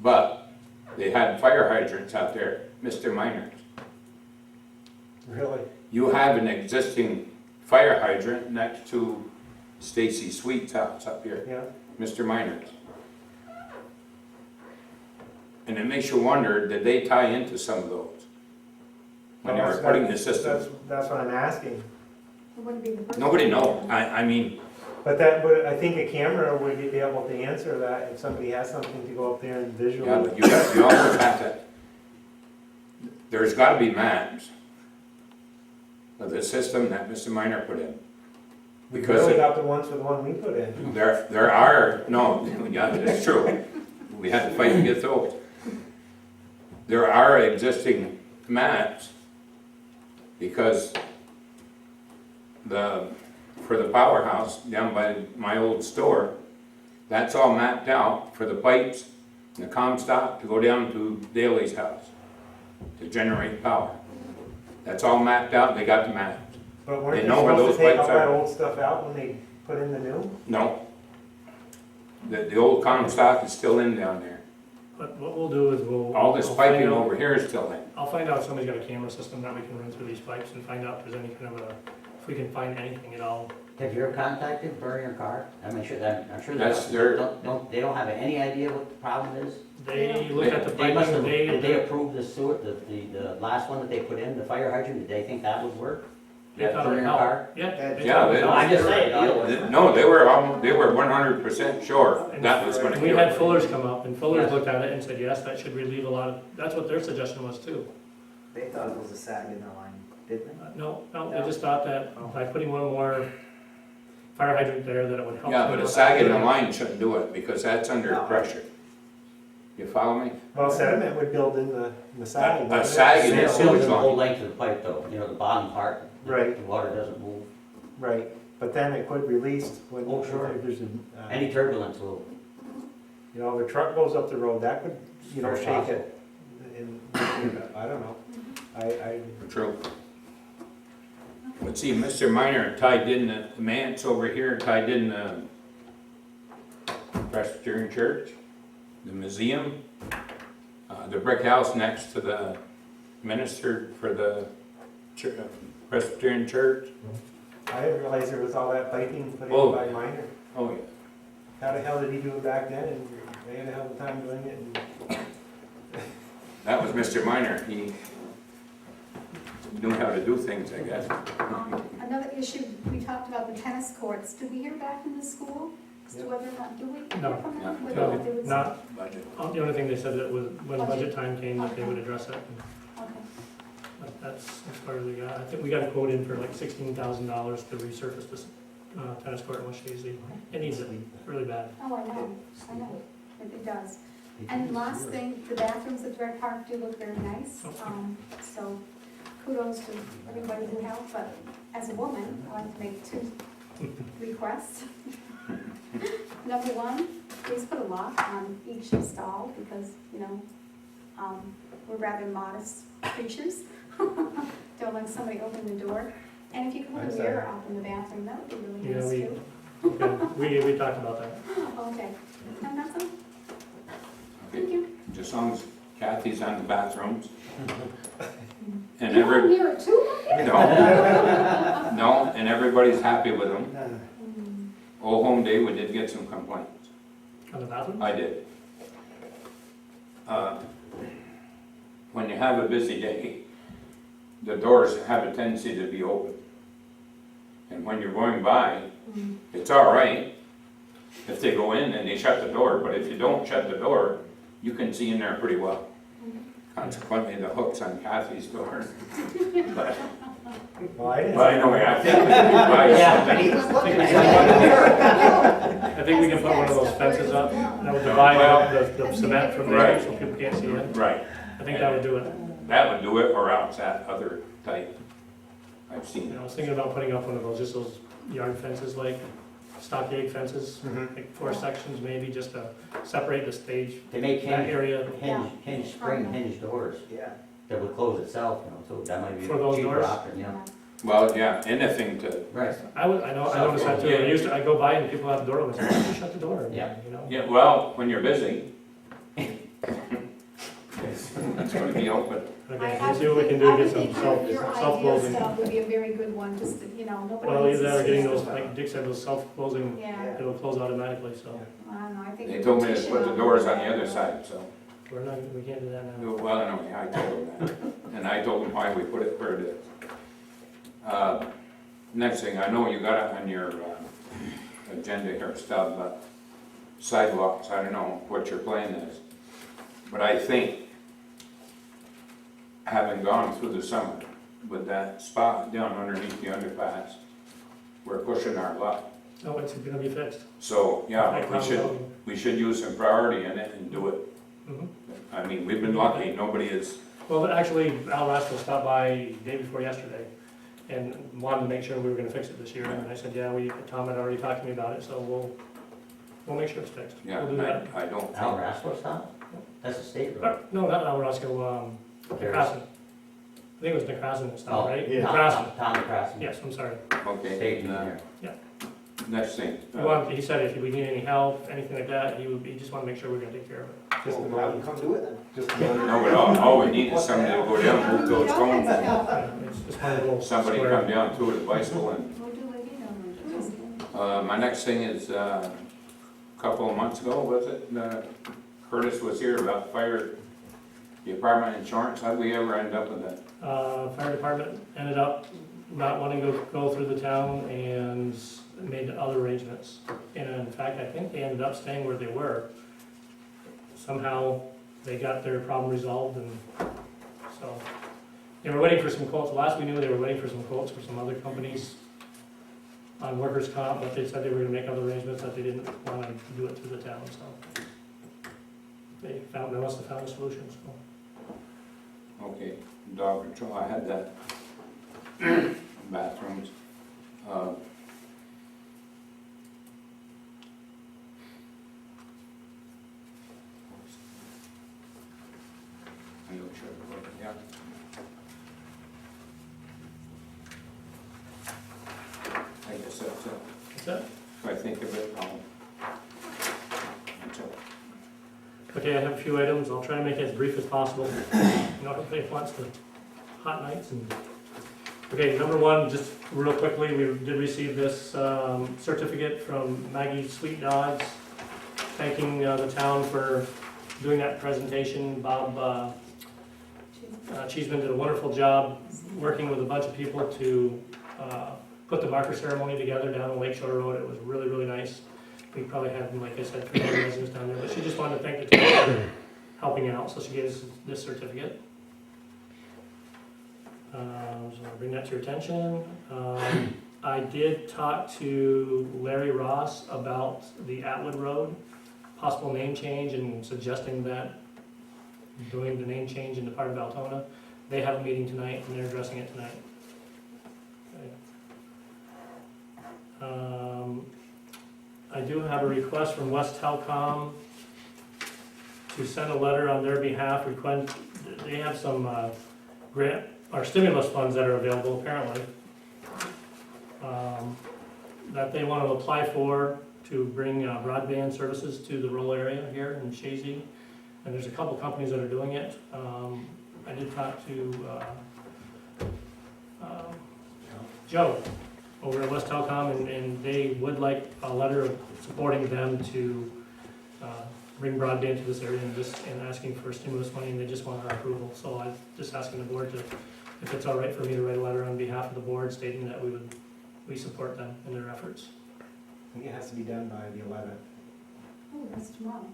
But they had fire hydrants out there, Mr. Miners. Really? You have an existing fire hydrant next to Stacy Sweet's house up here, Yeah. Mr. Miners. And it makes you wonder, did they tie into some of those? When they were putting the system? That's what I'm asking. It wouldn't be the first. Nobody knows. I mean, But I think a camera would be able to answer that if somebody has something to go up there and visually. yeah, but you always have to, there's gotta be maps of the system that Mr. Miner put in. We Because really got the ones for the one we put in. there are, no, yeah, that's true. We had to fight to get those. There are existing maps because for the powerhouse down by my old store, that's all mapped out for the pipes and the Comstock to go down to Daly's house to generate power. That's all mapped out, they got the maps. But weren't They they know where supposed those to take all pipes that are. old stuff out when they put in the new? No. The old Comstock is still in down there. But what we'll do is we'll. All this I'll find piping out- over here is still in. I'll find out if somebody's got a camera system that we can run through these pipes and find out if there's any kind of if we can find anything at all. Have you ever contacted Burrier Car? I'm sure that, That's their- they don't have any idea what the problem is? They looked at the They must have, piping, did they approve the sewer, the last one that they put in, the fire hydrant, did they think that would work? they thought it would Burrier help. Car? Yeah. they Yeah, thought it would they- help. No, I'm just saying, No, they were 100% sure that was gonna We kill had it. Fuller's come up, and Fuller's Yes. looked at it and said, yes, that should relieve a lot of, that's what their suggestion was too. They thought it was a sag in the line, didn't they? No, they just thought that by putting one more fire hydrant there, that it would help. Yeah, but a sag in the line shouldn't do it because that's under pressure. You follow me? Well, sediment would build in the sagging. A wouldn't it? sag in It the fills sewage in the whole line. length of the pipe though, you know, the bottom part. Right. The water doesn't move. Right, but then it could release when, Oh, sure. if there's Any turbulence will, you know, if a truck goes up the road, that could, Very shake possible. it. And, I don't know. I, True. But see, Mr. Miner tied in the manse over here, tied in the Presbyterian Church, the museum, the brick house next to the minister for the Presbyterian Church. I didn't realize there was all that piping put in Oh. by Minor. Oh, yeah. How the hell did he do it back then, and they had a hell of a time doing it, and That was Mr. Miner. He knew how to do things, I guess. Another issue, we talked about the tennis courts. Did we hear back from the school as to Yeah. whether or not, do we hear No. from No. them? Whether No, or not they would- not, Budget. the only thing they said that was, when budget time came, that they would address it. Okay. But that's as far as we got. I think we got a quote in for like $16,000 to resurface this tennis court in West Chazy. It needs it really bad. Oh, I know, it does. And last thing, the bathrooms at Direct Park do look very nice, Okay. so kudos to everybody who helped, but as a woman, I like to make 2 requests. Number one, please put a lock on each stall because, we're rather modest creatures. Don't let somebody open the door. And if you could put a mirror up in the bathroom, that would be really Yeah, nice we- too. Okay, we talked about that. Okay, and that's all. Thank Okay, you. just as long as Kathy's on the bathrooms. And You want a every, mirror too? no, and everybody's happy with them. Mm. Old Home Day, we did get some complaints. On the bathroom? I did. When you have a busy day, the doors have a tendency to be open. And when you're going by, Mm. it's all right if they go in and they shut the door, but if you don't shut the door, you can see in there pretty well. Consequently, the hook's on Kathy's door. But Well, I didn't. I know, I think we can buy something. I think we can put one of those fences up that would divide out the cement from there Right. so people can't see it. Right, I think that would do it. that would do it, or else that other type. I've seen I was thinking about putting up one of those, just those yard fences, like stockade fences, Mhm. like 4 sections maybe, just to separate the stage, They make that area. spring hinge doors Yeah. that would close itself, so that might be For those cheaper doors? option, yeah. Well, yeah, anything to, Right, I noticed that too. I go by and people have the door open, I say, "Why don't you shut the door?" Yeah. yeah, well, when you're busy, it's gonna be open. Okay, we'll see what we can do, get some Your idea self-closing. stuff would be a very good one, just to, nobody. Well, needs either to that or see getting it. those, like Dick said, those self-closing, Yeah, it'll close automatically, so I don't know, I think. They a told me to petition put the on doors the- on the other side, so, we can't do that now. well, anyway, I told them that. And I told them why we put it where it is. Next thing, I know you got it on your agenda here, stuff, but sidewalks, I don't know what your plan is. But I think, having gone through the summer with that spot down underneath the underpass, we're pushing our luck. No, it's gonna be fixed. So, yeah, we should use some priority in it and do it. Mhm. I mean, we've been lucky, nobody is, Well, actually, Al Rascal stopped by day before yesterday and wanted to make sure we were gonna fix it this year. And I said, yeah, Tom had already talked to me about it, so we'll make sure it's fixed. yeah, We'll do that. I don't Al think, Rasco stop? That's a state road. No, not Al Rascal, There's- Necrason. I think it was Necrason that stopped, right? yeah. Necrason. Tom Craftsman. Yes, I'm sorry. okay, State engineer. next thing. He said if we need any help, anything like that, he just wanted to make sure we're gonna take care of it. Just Well, another, have them come do it then. just another. No, all we need is somebody to go down, move those cones, Yeah, It's just one of the little somebody square- come down to it, a bicycle, and, We'll do what you know. my next thing is, a couple of months ago, was it, Curtis was here about fire department insurance, how'd we ever end up with that? Fire department ended up not wanting to go through the town and made other arrangements. And in fact, I think they ended up staying where they were. Somehow, they got their problem resolved and so. They were waiting for some quotes, last we knew, they were waiting for some quotes for some other companies on workers' comp, but they said they were gonna make other arrangements, that they didn't wanna do it through the town, so. They must have found a solution, so. Okay, dog control, I had that. Bathrooms. I'm not sure, yeah. I guess that's it. That's it. If I think of it, that's it. Okay, I have a few items, I'll try to make it as brief as possible. Everybody wants the hot nights and... Okay, number one, just real quickly, we did receive this certificate from Maggie Sweet Dodds, thanking the town for doing that presentation. Bob Cheeseman did a wonderful job working with a bunch of people to put the marker ceremony together down on Lake Shore Road. It was really, really nice. We probably had, like I said, 300 residents down there, but she just wanted to thank the town for helping out, so she gave us this certificate. So I'll bring that to your attention. I did talk to Larry Ross about the Atwood Road, possible name change and suggesting that doing the name change into part of Altona. they have a meeting tonight and they're addressing it tonight. Okay. I do have a request from West Telecom to send a letter on their behalf, they have some grant, or stimulus funds that are available apparently, that they want to apply for to bring broadband services to the rural area here in Chazy. And there's a couple companies that are doing it. I did talk to Joe over at West Telecom, and they would like a letter supporting them to bring broadband to this area and asking for stimulus money, and they just want our approval. So I'm just asking the board to, if it's all right for me to write a letter on behalf of the board stating that we support them in their efforts. I think it has to be done by the 11th. Oh, that's tomorrow.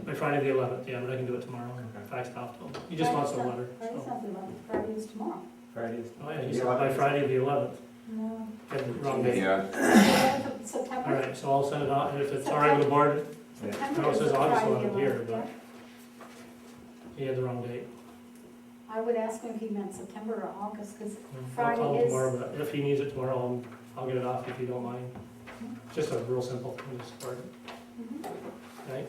By Friday the 11th, yeah, but I can do it tomorrow. Faxed off to him. He just wants a letter. Friday's So. not the 11th, Friday is tomorrow. Fridays. Oh yeah, he said by Friday the 11th. No. Okay, wrong date. Yeah, 11th of September. All right, so I'll send it out, and if it's all right with the board, September no, it is says the August Friday on it the here, 11th, but- yeah. he had the wrong date. I would ask him if he meant September or August, because I'll Friday call him is- tomorrow, but if he needs it tomorrow, I'll get it off if you don't mind. Just a real simple thing to support it, okay?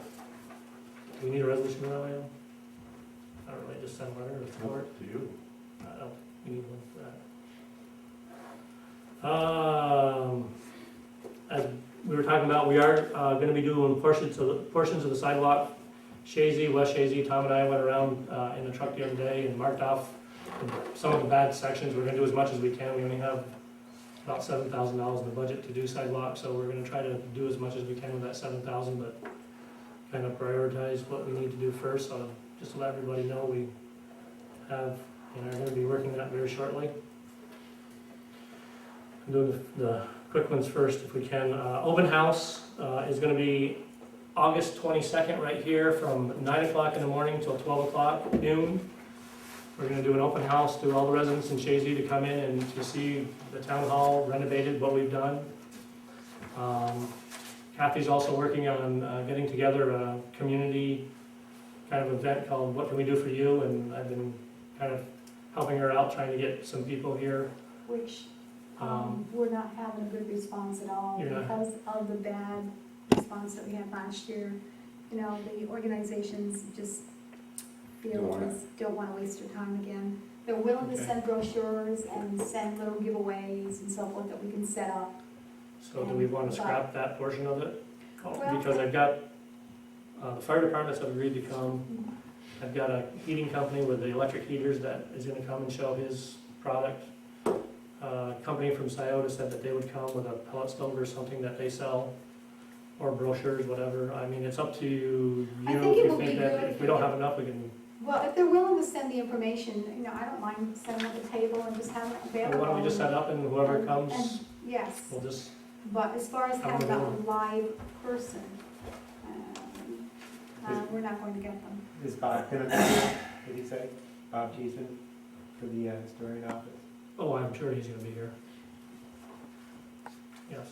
Do we need a resolution for that, Leo? Not really, just send a letter of support. To you. I don't, we need one for that. As we were talking about, we are gonna be doing portions of the sidewalk. Chazy, West Chazy, Tom and I went around in the truck the other day and marked off some of the bad sections. We're gonna do as much as we can. We only have about $7,000 in the budget to do sidewalks, so we're gonna try to do as much as we can with that 7,000, but kind of prioritize what we need to do first. So just to let everybody know, we have, and are gonna be working that very shortly. I'm doing the quick ones first if we can. Open house is gonna be August 22nd right here from 9 o'clock in the morning till 12 o'clock noon. We're gonna do an open house to all the residents in Chazy to come in and to see the town hall renovated, what we've done. Kathy's also working on getting together a community kind of event called What Can We Do For You? And I've been kind of helping her out, trying to get some people here. which we're not having a good response at all You're not- because of the bad response that we had last year. You know, the organizations just feel don't want to waste their time again. They're willing to Okay. send brochures and send little giveaways and so forth that we can set up. So do we want to scrap that portion of it? Well- Because I've got, the fire departments have agreed to come. I've got a heating company with the electric heaters that is gonna come and show his product. A company from Scioto said that they would come with a pellet stove or something that they sell, or brochures, whatever. I mean, it's up to you I think if it you would be think that good if we don't have enough, we can, Well, if they're willing to send the information, you know, I don't mind setting up a table and just having it or available. why don't we just set up and whoever comes, And- Yes, we'll just, but as far as How having many a will? live person, we're not going to get them. Is Bob gonna be here, did he say? Bob Cheeseman for the historian office? oh, I'm sure he's gonna be here. Yes,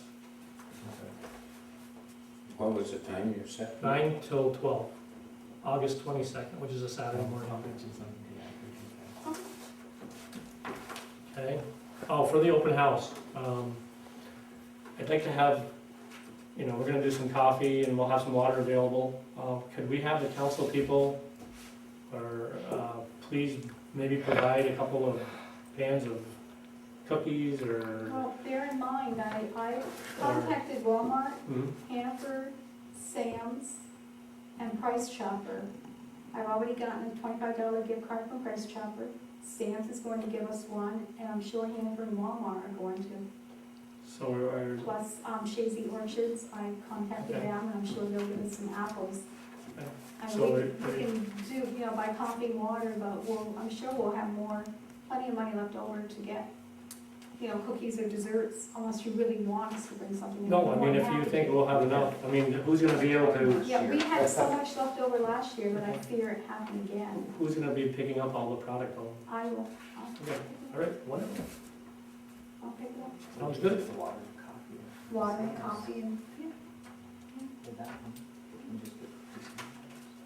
what was the time you set? 9 till 12, August 22nd, which is a Saturday morning. I'll mention something, yeah, I appreciate that. Okay, oh, for the open house, I'd like to have, you know, we're gonna do some coffee and we'll have some water available. Could we have the council people, or, please maybe provide a couple of pans of cookies or? Well, bear in mind, I contacted Walmart, Mhm. Hannaford, Sam's, and Price Chopper. I've already gotten a $25 gift card from Price Chopper. Sam's is going to give us one, and I'm sure Hannaford and Walmart are going to. So are, Plus, Chazy Orchards, I contacted Okay. them, and I'm sure they'll give us some apples. Okay. I So mean, we- we can do, you know, by pumping water, but I'm sure we'll have plenty of money left over to get, you know, cookies or desserts, unless you really want us to bring something in. no, I mean, if you think we'll have enough, I mean, who's gonna be able to, Yeah, we had so much left over last year that I fear it happened again. who's gonna be picking up all the product on? I will, Okay, all right, wonderful, I'll pick it up. sounds good. Water, coffee. Water and coffee and, yeah. With that one, and just get-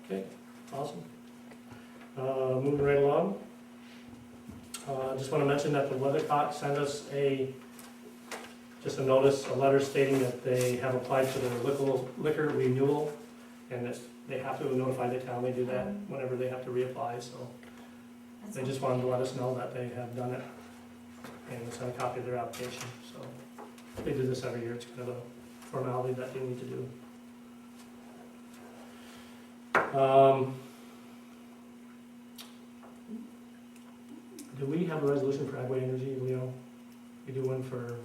Okay, awesome. Moving right along. Just want to mention that the Weathercock sent us just a notice, a letter stating that they have applied for their liquor renewal, and that they have to notify the town. They do that whenever they have to reapply, so they just wanted to let us know that they have done it, and sent a copy of their application, so they do this every year. It's kind of a formality that they need to do. Do we have a resolution for Agway Energy, Leo? We do one for,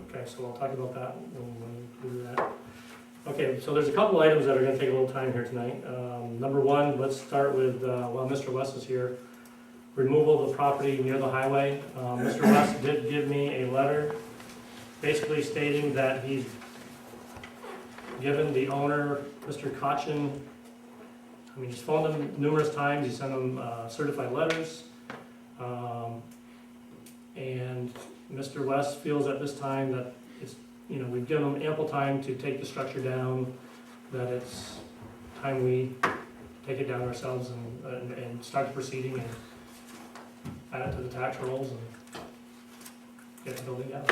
okay, so we'll talk about that when we do that. Okay, so there's a couple items that are gonna take a little time here tonight. Number one, let's start with, while Mr. West is here, removal of the property near the highway. Mr. West did give me a letter basically stating that he's given the owner, Mr. Kotchin, he's phoned him numerous times, he sent him certified letters. And Mr. West feels at this time that it's, we've given him ample time to take the structure down, that it's time we take it down ourselves and start the proceeding and add it to the tax rolls and get the building down.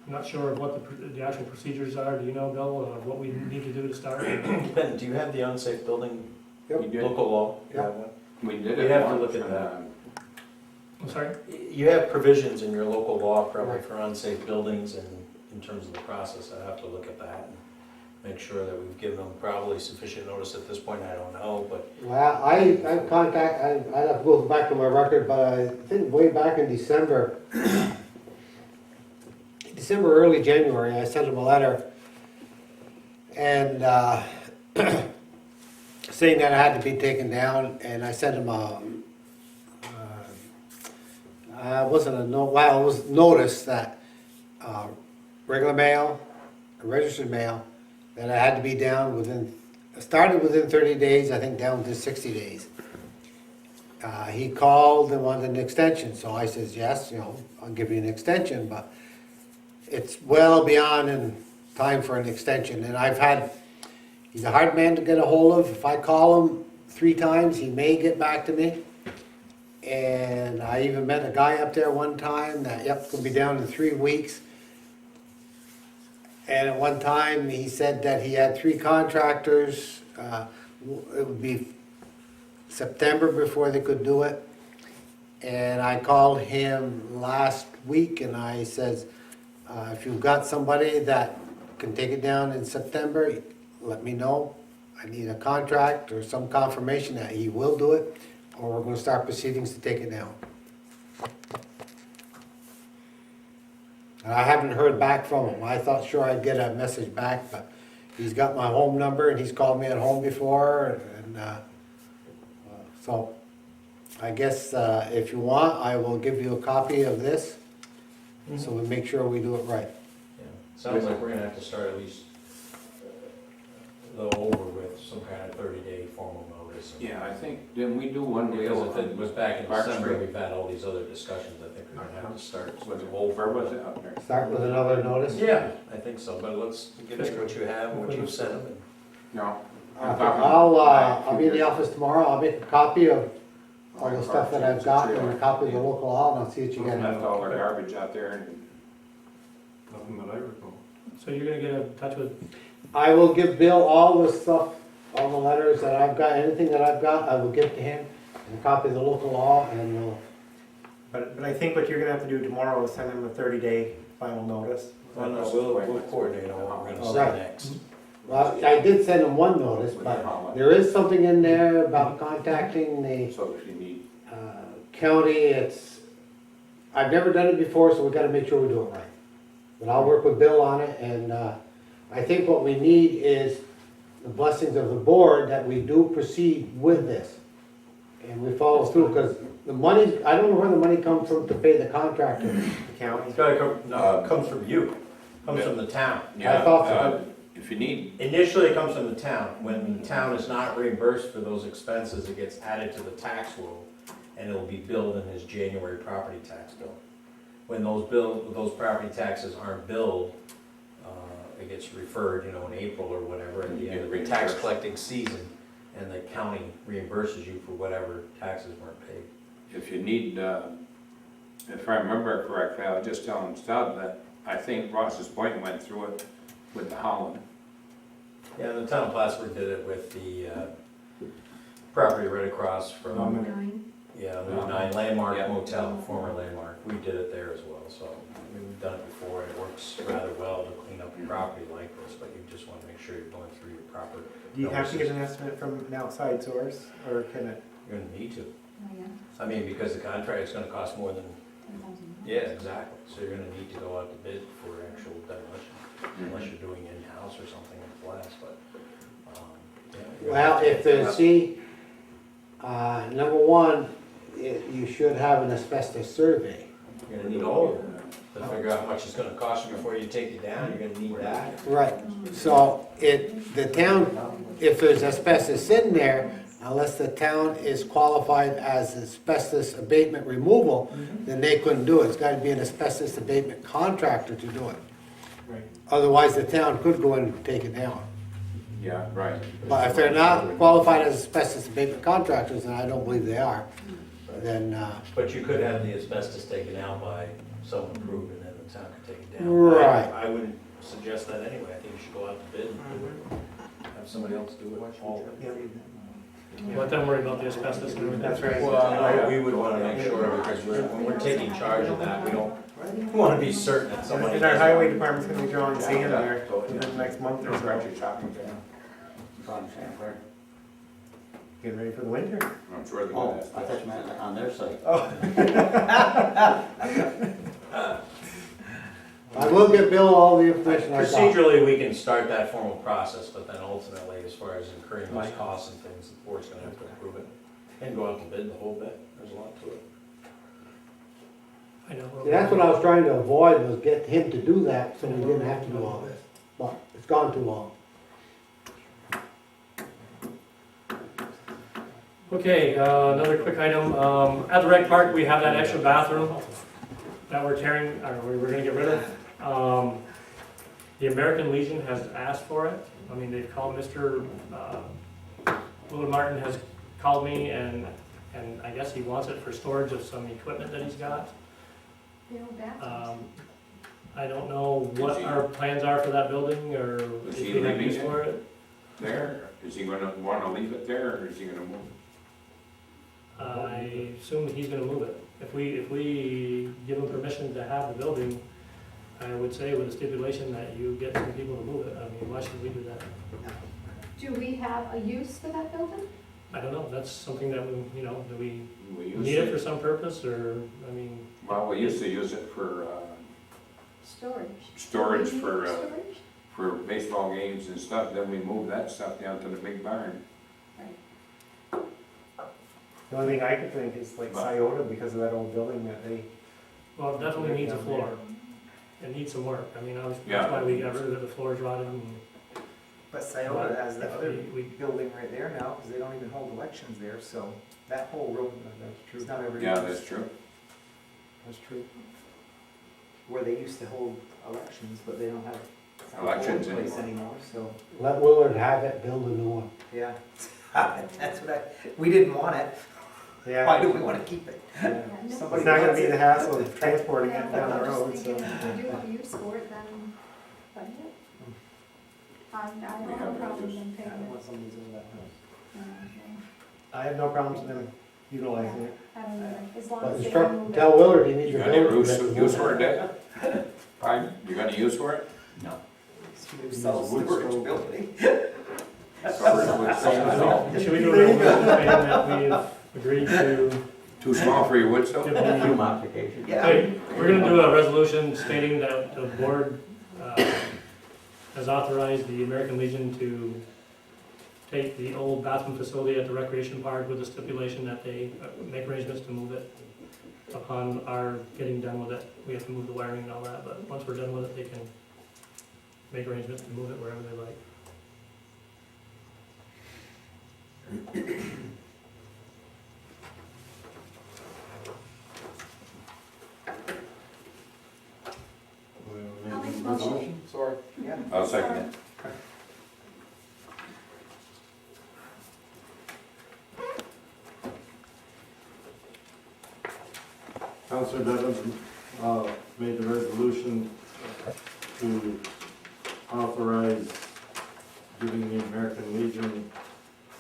I'm not sure of what the actual procedures are. Do you know, Bill, what we need to do to start? Ben, do you have the unsafe building You did, local law? You Yep. have one? we did We it have to once, look at and, that. I'm sorry? You have provisions in your local law probably for unsafe buildings, and in terms of the process, I have to look at that and make sure that we've given them probably sufficient notice at this point. I don't know, but Well, I'd have to go back to my record, but I think way back in December, early January, I sent him a letter and saying that it had to be taken down, and I sent him it was notice that regular mail, registered mail, that it had to be down started within 30 days, I think down to 60 days. He called and wanted an extension, so I says, yes, I'll give you an extension, but it's well beyond in time for an extension. And he's a hard man to get a hold of. If I call him 3 times, he may get back to me. And I even met a guy up there one time that, gonna be down in 3 weeks. And at one time, he said that he had 3 contractors. It would be September before they could do it. And I called him last week and I says, if you've got somebody that can take it down in September, let me know. I need a contract or some confirmation that he will do it, or we're gonna start proceedings to take it down. And I haven't heard back from him. I thought sure I'd get a message back, but he's got my home number and he's called me at home before, and so I guess if you want, I will give you a copy of this, so we make sure we do it right. yeah, sounds like we're gonna have to start at least over with some kind of 30-day formal notice. Yeah, I think, didn't we do one Because deal? if it was back in Park December, Street. we've had all these other discussions, I think we're gonna have to start. Was it over, was it up there? Start with another notice? Yeah, I think so, but let's give me what you have and what you've sent them. No. I'll be in the office tomorrow. I'll make a copy of all the stuff that I've got and a copy of the local law, and I'll see what you Left get. all their garbage out there and Nothing that I recall. So you're gonna get in touch with, I will give Bill all the stuff, all the letters that I've got, anything that I've got, I will give to him, and a copy of the local law, and we'll. But I think what you're gonna have to do tomorrow is send them a 30-day final notice. Well, no, we'll coordinate on what we're gonna say Right. next. Well, I did send him one notice, but there is something in there about contacting the so if you need, county. I've never done it before, so we gotta make sure we do it right. But I'll work with Bill on it, and I think what we need is the blessings of the board that we do proceed with this. And we follow through, because the money, I don't know where the money comes from to pay the contractor. The county. It's gotta come, no, it comes from you, comes from the town. yeah, thought so. if you need, Initially, it comes from the town. When the town is not reimbursed for those expenses, it gets added to the tax roll, and it'll be billed in his January property tax bill. When those property taxes aren't billed, it gets referred, in April or whatever, at the end of the tax Reimbursed. collecting season, and the county reimburses you for whatever taxes weren't paid. if you need, if I remember correctly, I was just telling Stud that I think Ross's Point went through it with the Holland. Yeah, the town of Plattsburgh did it with the property right across from, yeah, Route 9 Landmark Yeah. Motel, former Landmark. We did it there as well, so I mean, we've done it before, and it works rather well to clean up a property like this, but you just want to make sure you're going through your proper. Do you have to get an estimate from an outside source, or can it? You're gonna need to. Oh, yeah, I mean, because the contract is gonna cost more than, 10,000. yeah, exactly. So you're gonna need to go out to bid for actual demolition, unless you're doing in-house or something like less, but, yeah. Well, if there's, see, number one, you should have an asbestos survey. You're gonna need all of them to figure out how much it's gonna cost you before you take it down. You're gonna need that. Right, so the town, if there's asbestos in there, unless the town is qualified as asbestos abatement removal, then they couldn't do it. It's gotta be an asbestos abatement contractor to do it. Right. Otherwise, the town could go in and take it down. Yeah, right. But if they're not qualified as asbestos abatement contractors, and I don't believe they are, then, But you could have the asbestos taken out by someone proven, and the town could take it down. Right. I wouldn't suggest that anyway. I think you should go out to bid and do it. Have somebody else do it. All of it. Let them worry about the asbestos and everything. That's right. Well, we would wanna make sure, because when we're taking charge of that, we don't wanna be certain that somebody. And our highway department's gonna be drawing sand there in the next month or Those are so. actually shopping down. It's on Champlain. Getting ready for the winter. I'm sure they're Oh, gonna I thought you meant on their site. I will get Bill all the information I got. Procedurally, we can start that formal process, but then ultimately, as far as incurring those costs and things, the board's gonna have to approve it. And go out to bid the whole bit. There's a lot to it. I know. See, that's what I was trying to avoid, was get him to do that, so we didn't have to do all this. But it's gone too long. Okay, another quick item, at the rec park, we have that extra bathroom that we're tearing, or we're gonna get rid of. The American Legion has asked for it. I mean, they've called Mr. Willard Martin has called me, and I guess he wants it for storage of some equipment that he's got. The old bathrooms. I don't know what our plans are for that building, or if Is he we have leaving use it? for it. There, is he gonna wanna leave it there, or is he gonna move? I assume that he's gonna move it. If we give him permission to have the building, I would say with a stipulation that you get some people to move it. I mean, why should we do that? Do we have a use for that building? I don't know, that's something that we, you know, do we We used need it for to, some purpose, or, I mean, well, we used to use it for, Storage. storage We need for, storage? for baseball games and stuff, then we moved that stuff down to the big barn. The only thing I could think is like Scioto, because of that old building that they. well, it definitely needs a floor. It needs some work. I mean, obviously, that's Yeah. why we got rid of it, the floor's rotted, and But Scioto has the if other we building right there now, because they don't even hold elections there, so that whole room is not ever Yeah, used. that's true. That's true. Where they used to hold elections, but they don't have a Elections polling place anymore. anymore, so, Let Willard have it, build a new one. yeah. That's what we didn't want it, Yeah. why do we want to keep it? Yeah. Yeah, no. Somebody It's not gonna wants be it. the hassle of transporting Yeah, it but down the I'm road, just so. thinking, if we do have use for it, then, but yeah. I don't have a problem with them I paying don't it. want somebody to live in that house. Yeah, I have no problems with them utilizing it. I don't know, as long But as they instruct, remove it. tell Willard he needs You to got any build it. use for it, Dave? Pardon? You got any use for it? No. Sells storage building. should we do a resolution saying that we've agreed to Too small for your wood stove? give Few the modifications. Yeah. okay, we're gonna do a resolution stating that the board has authorized the American Legion to take the old bathroom facility at the recreation park with the stipulation that they make arrangements to move it upon our getting done with it. We have to move the wiring and all that, but once we're done with it, they can make arrangements to move it wherever they like. I'll make a motion. Sorry. Yeah. I'll second it. Counselor Devens, made the resolution to authorize giving the American Legion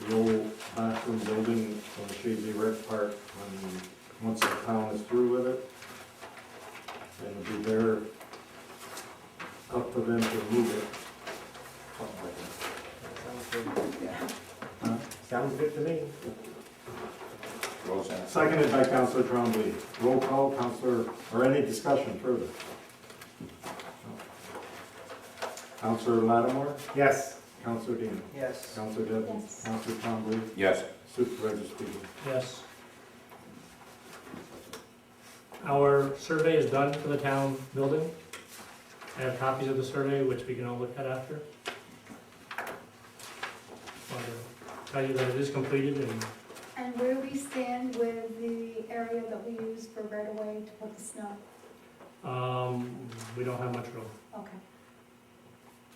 the old bathroom building on the Chazy Rec Park once the town is through with it. And it'll be there, up to them to move it. Sounds good. Yeah. Sounds good to me. Roseanne. Seconded by Counselor Trombley. Roll call, Counselor, or any discussion further? Counselor Lattimore? Yes. Counselor Dean? Yes. Counselor Devens? Yes. Counselor Trombley? Yes. Supervisor Spiegel? Yes. Our survey is done for the town building. I have copies of the survey, which we can all look at after. Want to tell you that it is completed and And where we stand with the area that we use for right of way to put the snow? we don't have much room.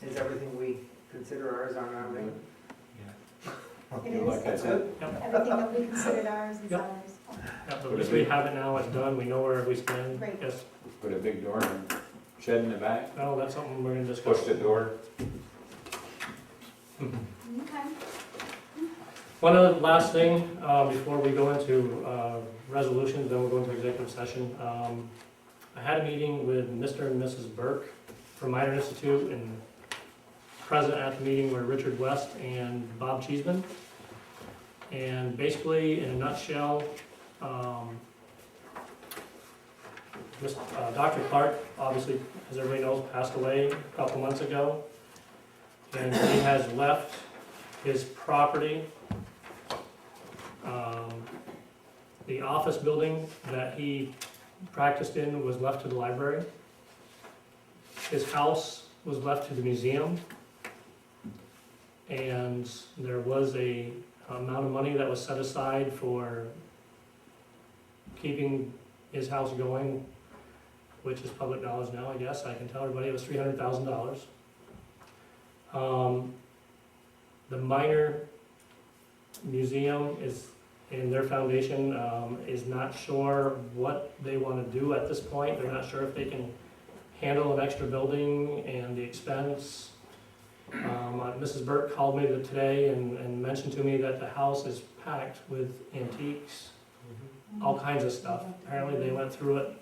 Is everything we consider ours on our ring? It is, Like I said, everything that we considered ours is Yep. ours. Yeah, but at least we have it now, it's done, we know where we stand. Great. Yes, put a big door and shed in the back, no, that's something we're gonna discuss. push the door. Okay. One other last thing, before we go into resolutions, then we'll go into executive session. I had a meeting with Mr. and Mrs. Burke from Minor Institute, and present at the meeting were Richard West and Bob Cheeseman. And basically, in a nutshell, Dr. Clark, obviously, as everybody knows, passed away a couple months ago. And he has left his property. The office building that he practiced in was left to the library. His house was left to the museum. And there was a amount of money that was set aside for keeping his house going, which is public knowledge now, I guess. I can tell everybody it was $300,000. The minor museum is, in their foundation, is not sure what they want to do at this point. They're not sure if they can handle an extra building and the expense. Mrs. Burke called me today and mentioned to me that the house is packed with antiques, all kinds of stuff. Apparently they went through it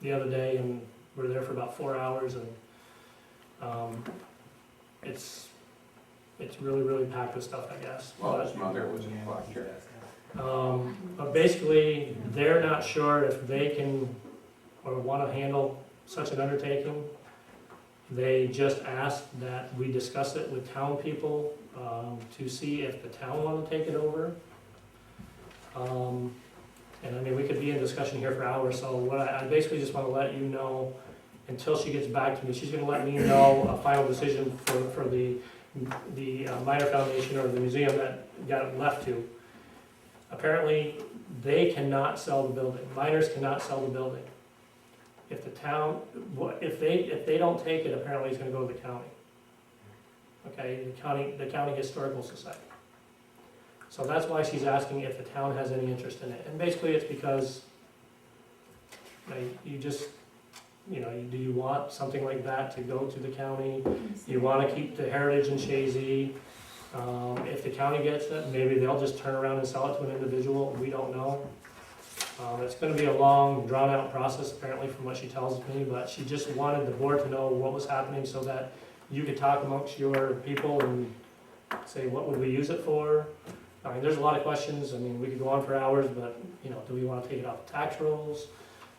the other day and were there for about 4 hours, and it's really, really packed with stuff, I guess. Well, his mother was a collector. But basically, they're not sure if they can or want to handle such an undertaking. They just asked that we discuss it with town people to see if the town want to take it over. And I mean, we could be in discussion here for hours, so what I basically just want to let you know, until she gets back to me, she's going to let me know a final decision for the minor foundation or the museum that got it left to. Apparently, they cannot sell the building. Miners cannot sell the building. If the town, if they don't take it, apparently it's going to go to the county. Okay, the county historical society. So that's why she's asking if the town has any interest in it. And basically, it's because you just, do you want something like that to go to the county? You want to keep the heritage in Chazy. If the county gets it, maybe they'll just turn around and sell it to an individual. We don't know. It's going to be a long, drawn-out process, apparently, from what she tells me, but she just wanted the board to know what was happening so that you could talk amongst your people and say, what would we use it for? I mean, there's a lot of questions. I mean, we could go on for hours, but, do we want to take it off the tax rolls?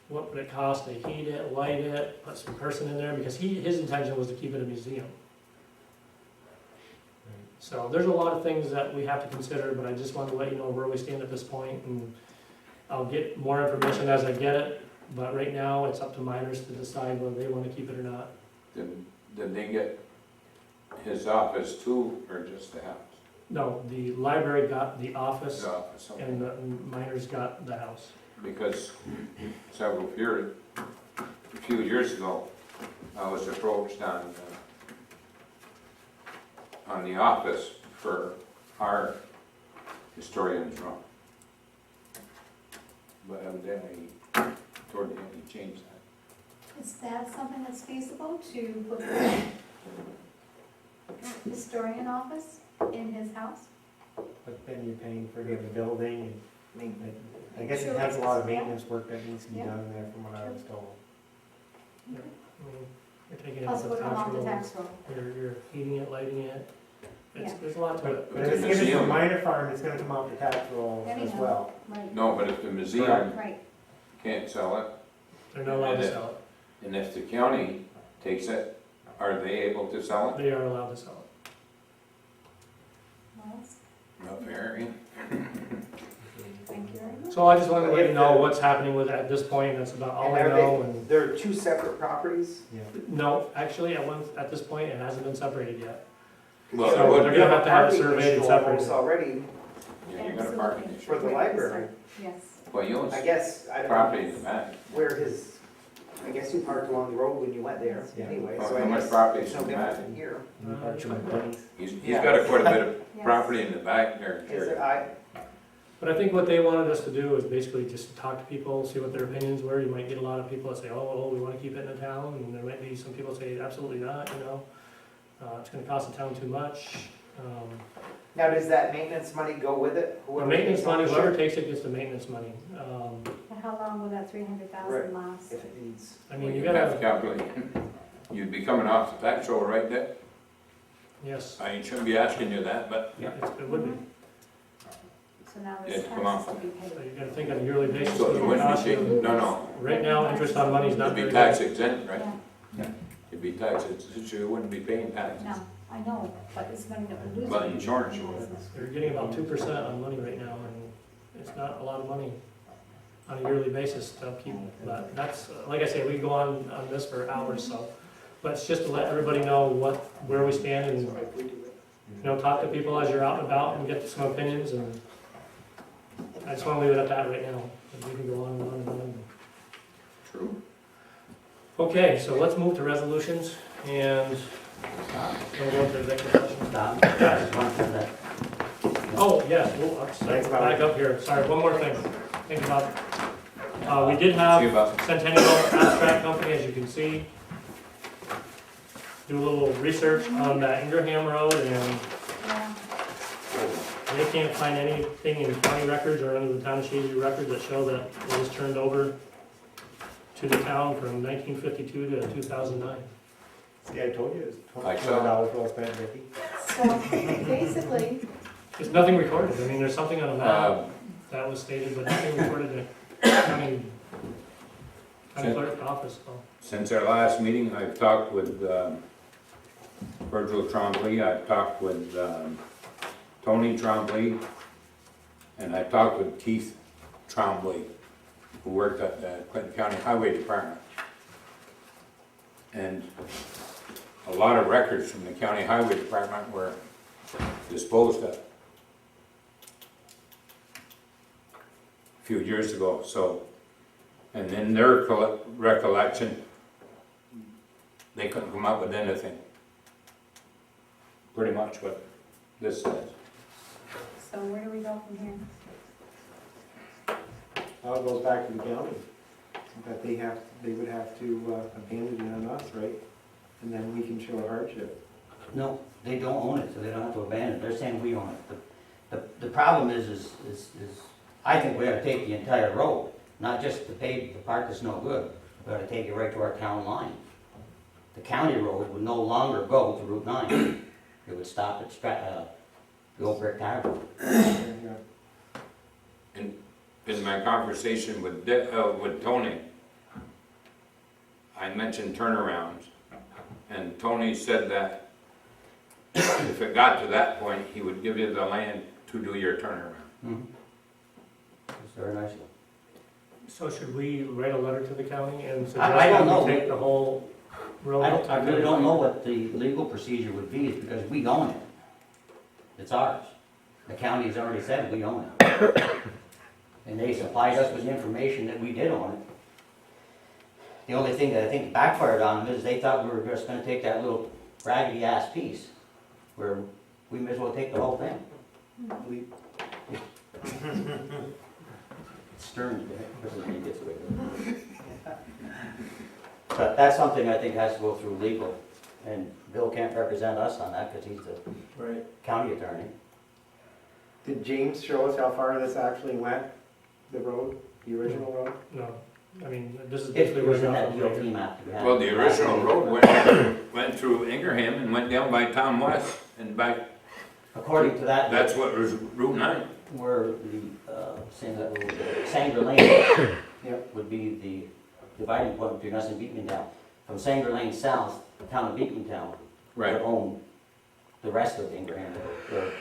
What would it cost to heat it, light it, put some person in there? Because his intention was to keep it a museum. So there's a lot of things that we have to consider, but I just wanted to let you know where we stand at this point, and I'll get more information as I get it, but right now it's up to miners to decide whether they want to keep it or not. Did they get his office too, or just the house? No, the library got the office, His office, okay. and the miners got the house. Because a few years ago, I was approached on the office for our historian's room. But evidently, toward the end, he changed that. Is that something that's feasible to put the historian office in his house? But then you're paying for the building and maintenance. I guess Sure. it has a lot of maintenance work that needs to be Yeah. done there from what I was told. I mean, you're taking it Plus off it the would come tax off the roll, tax roll. you're heating it, lighting it. Yeah. There's a lot to it. But if it's given to a minor farm, it's gonna come off the tax roll as Anyhow. well. Right, No, but if the museum right. can't sell it, They're not allowed to sell it. and if the county takes it, are they able to sell it? They are allowed to sell it. Well, that's- Not fair, eh? Thank you very much. So I just wanted to let you know what's happening with it at this point. That's about all I And are know. And There are two separate properties? Yeah. no, actually, at this point, it hasn't been separated yet. Well, So it would they're be. gonna have to have it Parking surveyed and issue separated. almost already Yeah, you got a parking Absolutely. issue. for the library. Yes. Well, you own I guess, I don't property in know the back. where his, I guess you parked along the road when you went there Yeah. anyway, Well, so I how much guess property it's is no in the different back? than here. And you park your money. He's Yeah. got quite a bit of Yes. property in the back there. Is it, But I think what they wanted us to do is basically just talk to people, see what their opinions were. You might get a lot of people that say, oh, we want to keep it in the town, and there might be some people say, absolutely not, you know. It's gonna cost the town too much. now does that maintenance money go with it? The Whoever maintenance takes money, ownership? whoever takes it gets the maintenance money. And how long will that 300,000 last? If it needs. I mean, you You'd have gotta, to calculate. You'd be coming off the tax roll right there. yes, I shouldn't be asking you that, but it would be. So now Yeah, this come tax on. to be So paid. you gotta think on a yearly basis. so what you it wouldn't be costs you. taking, no, Right now, interest on money is not it'd very be good. tax exempt, right? Yeah, It'd be tax exempt, so you wouldn't be paying taxes. no, I know, but it's going to lose. But insurance you would. You're getting about 2% on money right now, and it's not a lot of money on a yearly basis to upkeep. But that's, like I say, we can go on this for hours, so. But it's just to let everybody know where we stand and, talk to people as you're out and about and get some opinions, and I just wanna leave it at that right now, and we can go on and on and on. True. Okay, so let's move to resolutions, and we'll go into executive session. Stop. Just one for that. Oh, yes, well, Thanks, Bob. back up here, sorry, one more thing. Think about, we did See have about, Centennial Abstract Company, as you can see, do a little research on that Ingraham Road, and Yeah, they can't find anything in county records or any of the town of Chazy records that show that it was turned over to the town from 1952 to 2009. See, I told you, it's I saw. $20 well spent, Vicki. so basically, There's nothing recorded, I mean, there's something on a map uh, that was stated, but nothing recorded in the county clerk's office, so. since our last meeting, I've talked with Virgil Trombley, I've talked with Tony Trombley, and I talked with Keith Trombley, who worked at the Clinton County Highway Department. And a lot of records from the county highway department were disposed of a few years ago, so, and in their recollection, they couldn't come up with anything. Pretty much what this says. so where do we go from here? Now it goes back to the county. That they would have to abandon it on us, right? And then we can show a hardship. No, they don't own it, so they don't have to abandon it. They're saying we own it. The problem is I think we ought to take the entire road, not just the paved, the part that's no good. We ought to take it right to our town line. The county road would no longer go to Route 9. It would stop at the old brick tower. Yeah. In my conversation with Tony, I mentioned turnarounds, and Tony said that if it got to that point, he would give you the land to do your turnaround. Mhm. It's very nice. So should we write a letter to the county and suggest I don't that know. we take the whole road? I really don't know what the legal procedure would be, because we own it. It's ours. The county has already said we own it. And they supplied us with information that we did own it. The only thing that I think backfired on them is they thought we were just gonna take that little raggedy ass piece, where we may as well take the whole thing. We. Stern, it gets away with it. But that's something I think has to go through legal, and Bill can't represent us on that because he's the Right. county attorney. Did James show us how far this actually went, the road, the original road? No, I mean, this is It basically was where in I that got DOT from. map that we had. Well, the original road went through Ingraham and went down by Town West and back, According to that. that's what was Route 9. Where Sanger Lane Yep. would be the dividing point between us and Beekmantown. From Sanger Lane south, the town of Beekmantown would own the rest of Ingraham Road,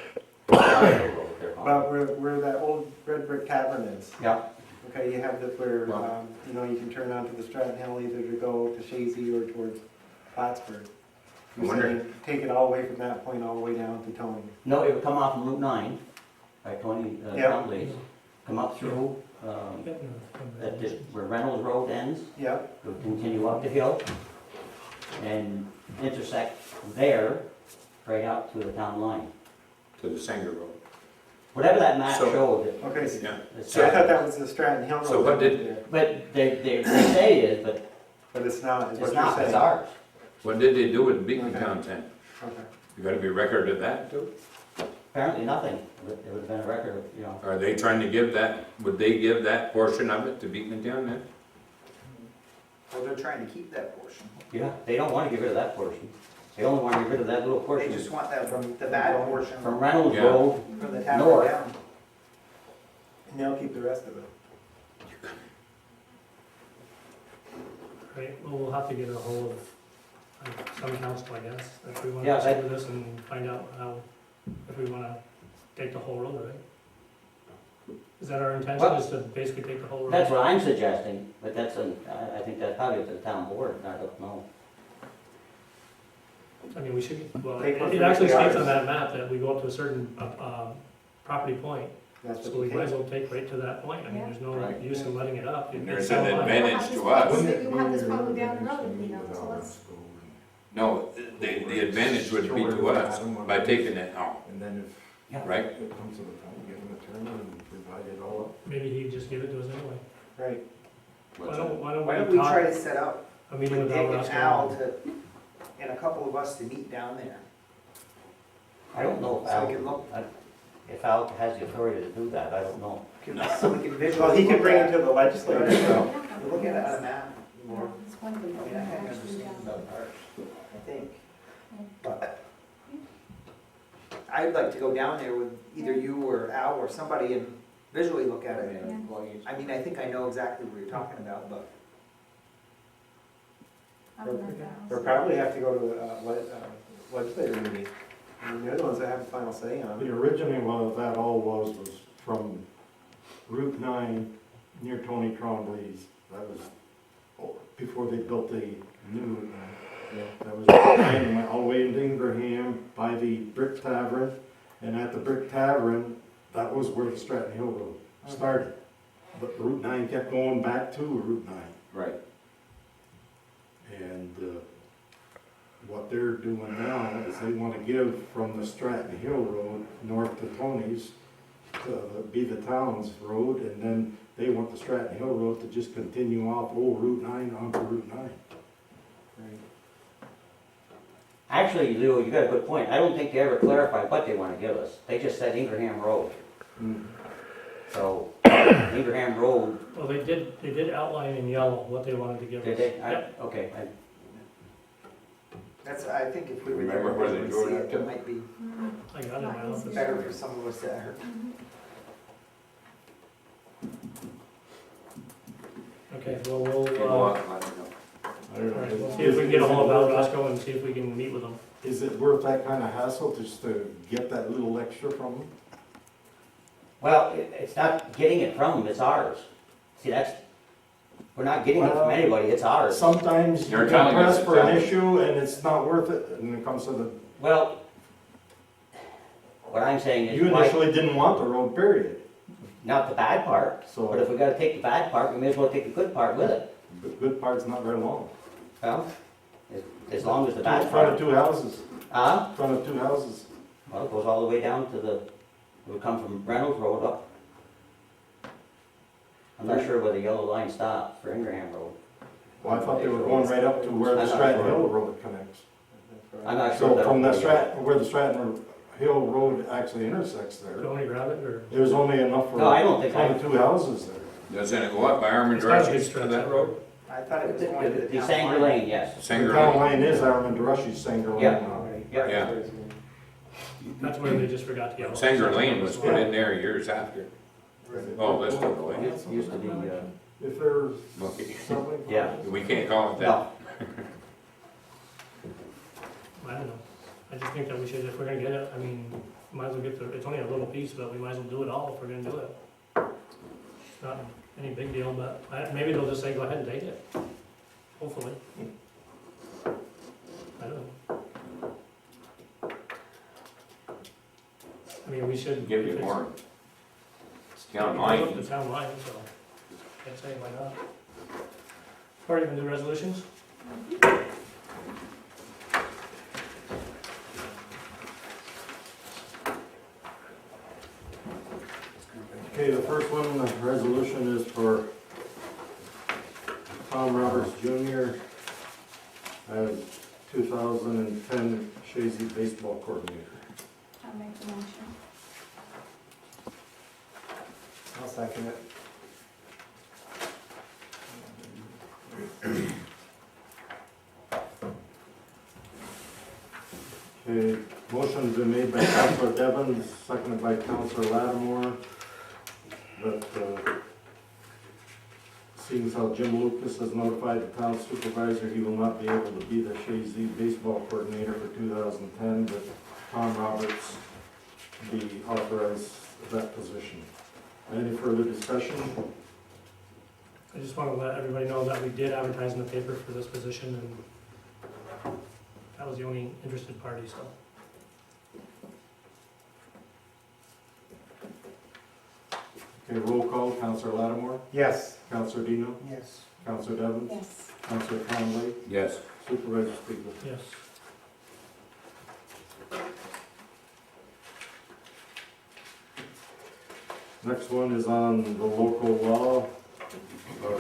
or Road, they're calling About where that old red brick tavern is. it. Yeah, Okay, you have the, where, you know, you can turn onto the Stratton Hill either to go to Chazy or towards Plattsburgh. I wonder- You're saying take it all the way from that point all the way down to Tony. no, it would come off from Route 9, by Tony Yeah. Conley's, come up through, where Reynolds Road ends, Yep, it would continue up the hill, and intersect there, right out to the town line. To the Sanger Road. Whatever that map So- showed, okay, Yeah. so I thought that was the Stratton Hill Road. So what did- there, but they say it is, but But it's not, is what it's you're not, saying. it's ours. What did they do with Beacontown then? Okay. You gotta be record of that too? Apparently nothing, it would have been a record of, you know, Are they trying to give that, would they give that portion of it to Beacontown then? Well, they're trying to keep that portion. yeah, they don't want to get rid of that portion. They only want to get rid of that little They portion just want that from the bad portion from from Reynolds Yeah. Road. the tavern north. down. And they'll keep the rest of it. Right, well, we'll have to get a hold of some council, I guess, if we want Yeah, to proceed with this and find out how, if we want to take the whole road, right? Is that our intention, Well, is to basically take the whole road? That's what I'm suggesting, but I think that's probably up to the town board, I don't know. I mean, we should, well, Take what's it actually really states on ours. that map that we go up to a certain, property point, That's so what we you might as can. well take right to that point, I mean, there's no Right. use in letting it up. And It's there's town an line. advantage to us. You have this problem down the road, you know, so let's, No, the advantage would be to us by taking it out, And then if right? it comes to the time, get an attorney and provide it all up. Maybe he'd just give it to us anyway. Right. What's Why that? don't Why don't we we try talk, to set up a meeting with Dick Al and Roscoe? Al to, and a couple of us to meet down there? I don't know So we can look, if Al has the authority to do that, I don't know. so we can visually. Well, he can look bring it at- to the legislature, so. Look at it on a map more, it's one thing, I but we mean, I don't can actually understand down. about ours, I think. But I'd like to go down there with either you or Al or somebody and visually look at it. I mean, I think I know exactly what you're talking about, but I don't know if that Or was- probably have to go to the legislature meeting. I mean, they're the ones that have the final say on The it. originally what that all was from Route 9 near Tony Trombley's. That was before they built the new Route 9. That was Route 9 and went all the way into Ingraham by the Brick Tavern. And at the Brick Tavern, that was where the Stratton Hill Road started. But Route 9 kept going back to Route 9. Right. And what they're doing now is they want to give from the Stratton Hill Road north to Tony's to be the town's road, and then they want the Stratton Hill Road to just continue off old Route 9 onto Route 9. Actually, Leo, you got a good point. I don't think they ever clarified what they want to give us. They just said Ingraham Road. So, Ingraham Road, Well, they did outline in yellow what they wanted to give us. did they? Yep. Okay, that's, I think if we were there Remember where they to drew see it it, up to? it might be Mhm. I got it in my office. better for some of us that are. Okay, well, we'll, Okay, well, let me know. I don't all right, know. we'll see if we can get a hold of Al Roscoe and see if we can meet with them. Is it worth that kind of hassle just to get that little extra from them? well, it's not getting it from them, it's ours. See, we're not getting it from anybody, it's ours. Sometimes you They're can telling us press it's for an ours. issue and it's not worth it, and it comes to the, Well, what I'm saying is, you why, initially didn't want the road, period. not the bad part, but if So we gotta take the bad part, we may as well take the good part with it. the good part's not very long. Well, as long as the In bad front part. of two houses, Huh? in front of two houses. Well, it goes all the way down to it would come from Reynolds Road up. I'm not sure where the yellow line stops for Ingraham Road. Well, I thought they were going right up to where the I'm not Stratton sure. Hill Road connects. I'm not sure. So that from the would be- Stratton, where the Stratton Hill Road actually intersects there, Tony grab it, or? there's only enough for No, I don't think only two houses there. Doesn't it go up by Armin It's not a big Drushy's to stretch. that road? I thought it was going to the The town Sanger line. Lane, yes. The Sanger town Lane. line is Armin DeRushy's Sanger Lane Yeah. now. Yeah. That's where they just forgot to yell. Sanger Lane was put in there years after. Oh, that's not the way. It used to be, If there's Okay. something. Yeah. We can't call it that. no, I don't know. I just think that we should, if we're gonna get it, I mean, might as well get the, it's only a little piece, but we might as well do it all if we're gonna do it. It's not any big deal, but maybe they'll just say, go ahead and take it. Hopefully. I don't know. I mean, we should. Give you more. Town line. The town line, so, I'd say why not. Or you can do resolutions? Okay, the first one, the resolution is for Tom Roberts Jr. as 2010 Chazy baseball coordinator. I'll make the motion. I'll second it. Okay, motion's been made by Councilor Devons, seconded by Councilor Lattimore, that, seeing as how Jim Lucas has notified the town supervisor he will not be able to be the Chazy baseball coordinator for 2010, that Tom Roberts be authorized that position. Any further discussion? I just want to let everybody know that we did advertise in the paper for this position, and that was the only interested party, so. Okay, roll call, Councilor Lattimore, Yes. Councilor Dino, Yes. Councilor Devons, Yes. Councilor Conley, Yes. Supervisor Spiegel. Yes. Next one is on the local law,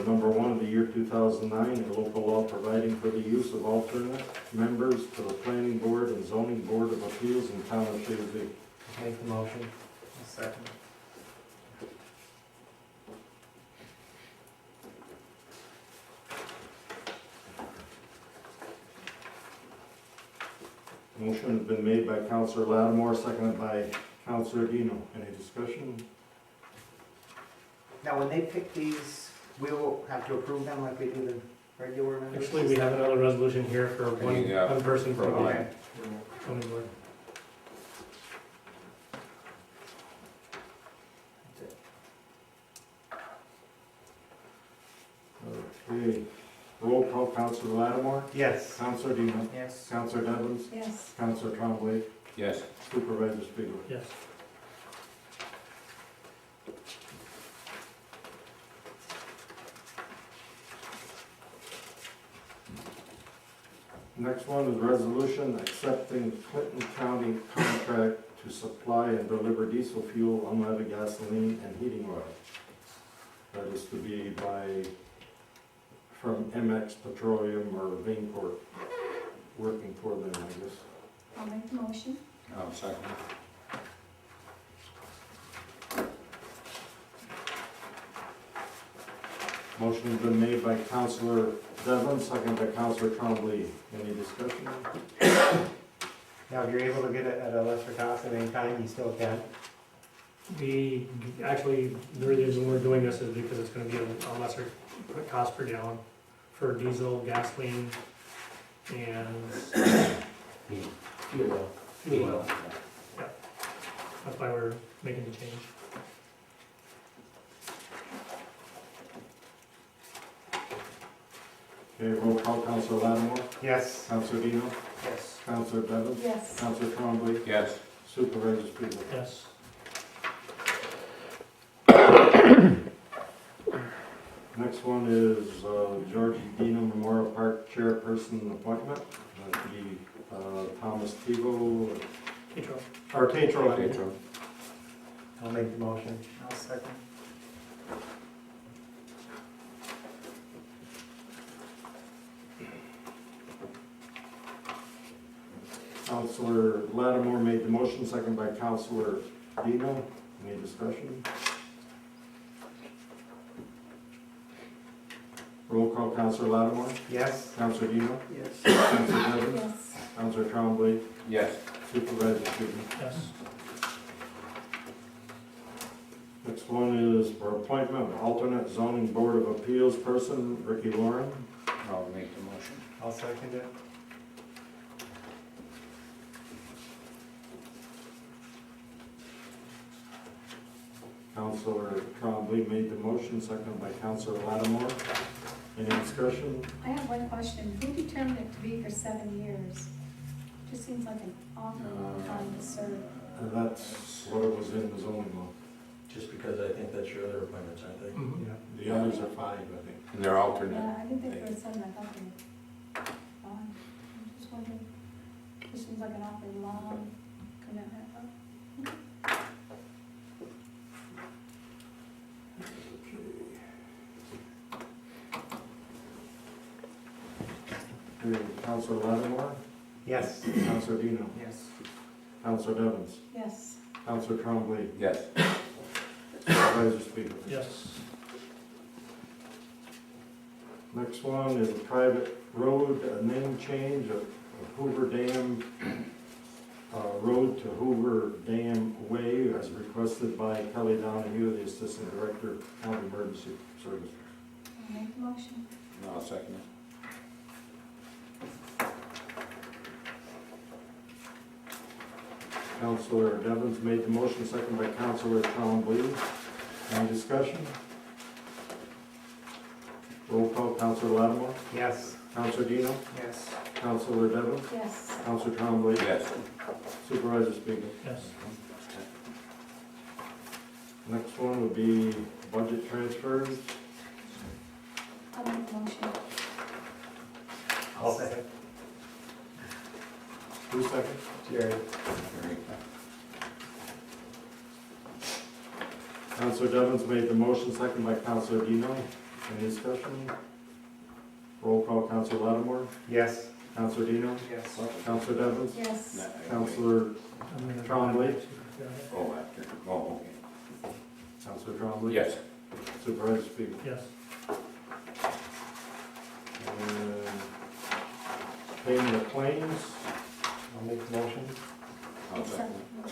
number 1 of the year 2009, a local law providing for the use of alternate members to the Planning Board and Zoning Board of Appeals in town of Chazy. Make the motion. I'll second. Motion has been made by Councilor Lattimore, seconded by Councilor Dino. Any discussion? Now, when they pick these, we'll have to approve them like we do the regular members? Actually, we have another resolution here for one, Yeah. one person for Okay. the zoning board. Okay, roll call, Councilor Lattimore, Yes. Councilor Dino, Yes. Councilor Devons, Yes. Councilor Trombley, Yes. Supervisor Spiegel. Yes. Next one is resolution accepting Clinton County contract to supply and deliver diesel fuel, unleaded gasoline, and heating oil. That is to be by, from MX Petroleum or Vainport, working for them, I guess. I'll make the motion. I'll second. Motion's been made by Councilor Devon, second by Councilor Trombley. Any discussion? Now, if you're able to get it at a lesser cost at any time, you still can. We, actually, the reason we're doing this is because it's gonna be a lesser cost per gallon for diesel, gasoline, and fuel oil. fuel oil. That's why we're making the change. Okay, roll call, Councilor Lattimore, Yes. Councilor Dino, Yes. Councilor Devon, Yes. Councilor Trombley, Yes. Supervisor Spiegel. Yes. Next one is George Dino Memorial Park Chairperson appointment. That'd be Thomas Tebow, Petro. or Tatro. I'll make the motion. I'll second. Counselor Lattimore made the motion, second by Counselor Dino. Any discussion? Roll call, Counselor Lattimore, Yes? Counselor Dino, Yes. Counselor Devon, Yes. Counselor Trombley, Yes. Supervisor Speaker. Yes. Next one is for appointment of alternate zoning board of appeals person, Ricky Lauren. I'll make the motion. I'll second it. Counselor Trombley made the motion, seconded by Counselor Lattimore. Any discussion? I have one question. Who determined it to be for 7 years? Just seems like an awful long time to serve. And that's what it was in the zoning law. Just because I think that's your other appointments, aren't they? Mhm. Yeah. The others are 5, I think. And they're alternate. Yeah, I didn't think there was 7, I thought there were 5. I'm just wondering, this seems like an awfully long commitment. Okay, Counselor Lattimore, Yes. Counselor Dino, Yes. Counselor Devons, Yes. Counselor Trombley, Yes. Supervisor Speaker. Yes. Next one is a private road, a name change of Hoover Dam Road to Hoover Dam Way as requested by Kelly Donahue, the Assistant Director of County Emergency Services. I'll make the motion. No, I'll second it. Counselor Devons made the motion, second by Counselor Trombley. Any discussion? Roll call, Counselor Lattimore, Yes. Counselor Dino, Yes. Counselor Devons, Yes. Counselor Trombley, Yes. Supervisor Speaker. Yes. Next one would be budget transfers. I'll make the motion. I'll second. Who's second? Jerry. Counselor Devons made the motion, second by Counselor Dino. Any discussion? Roll call, Counselor Lattimore, Yes. Counselor Dino, Yes. Counselor Devons, Yes. Counselor I'm gonna- Trombley. Oh, after, oh, okay. Counselor Trombley. Yes. Supervisor Speaker. Yes. And payment of claims. I'll make the motion. I'll second it.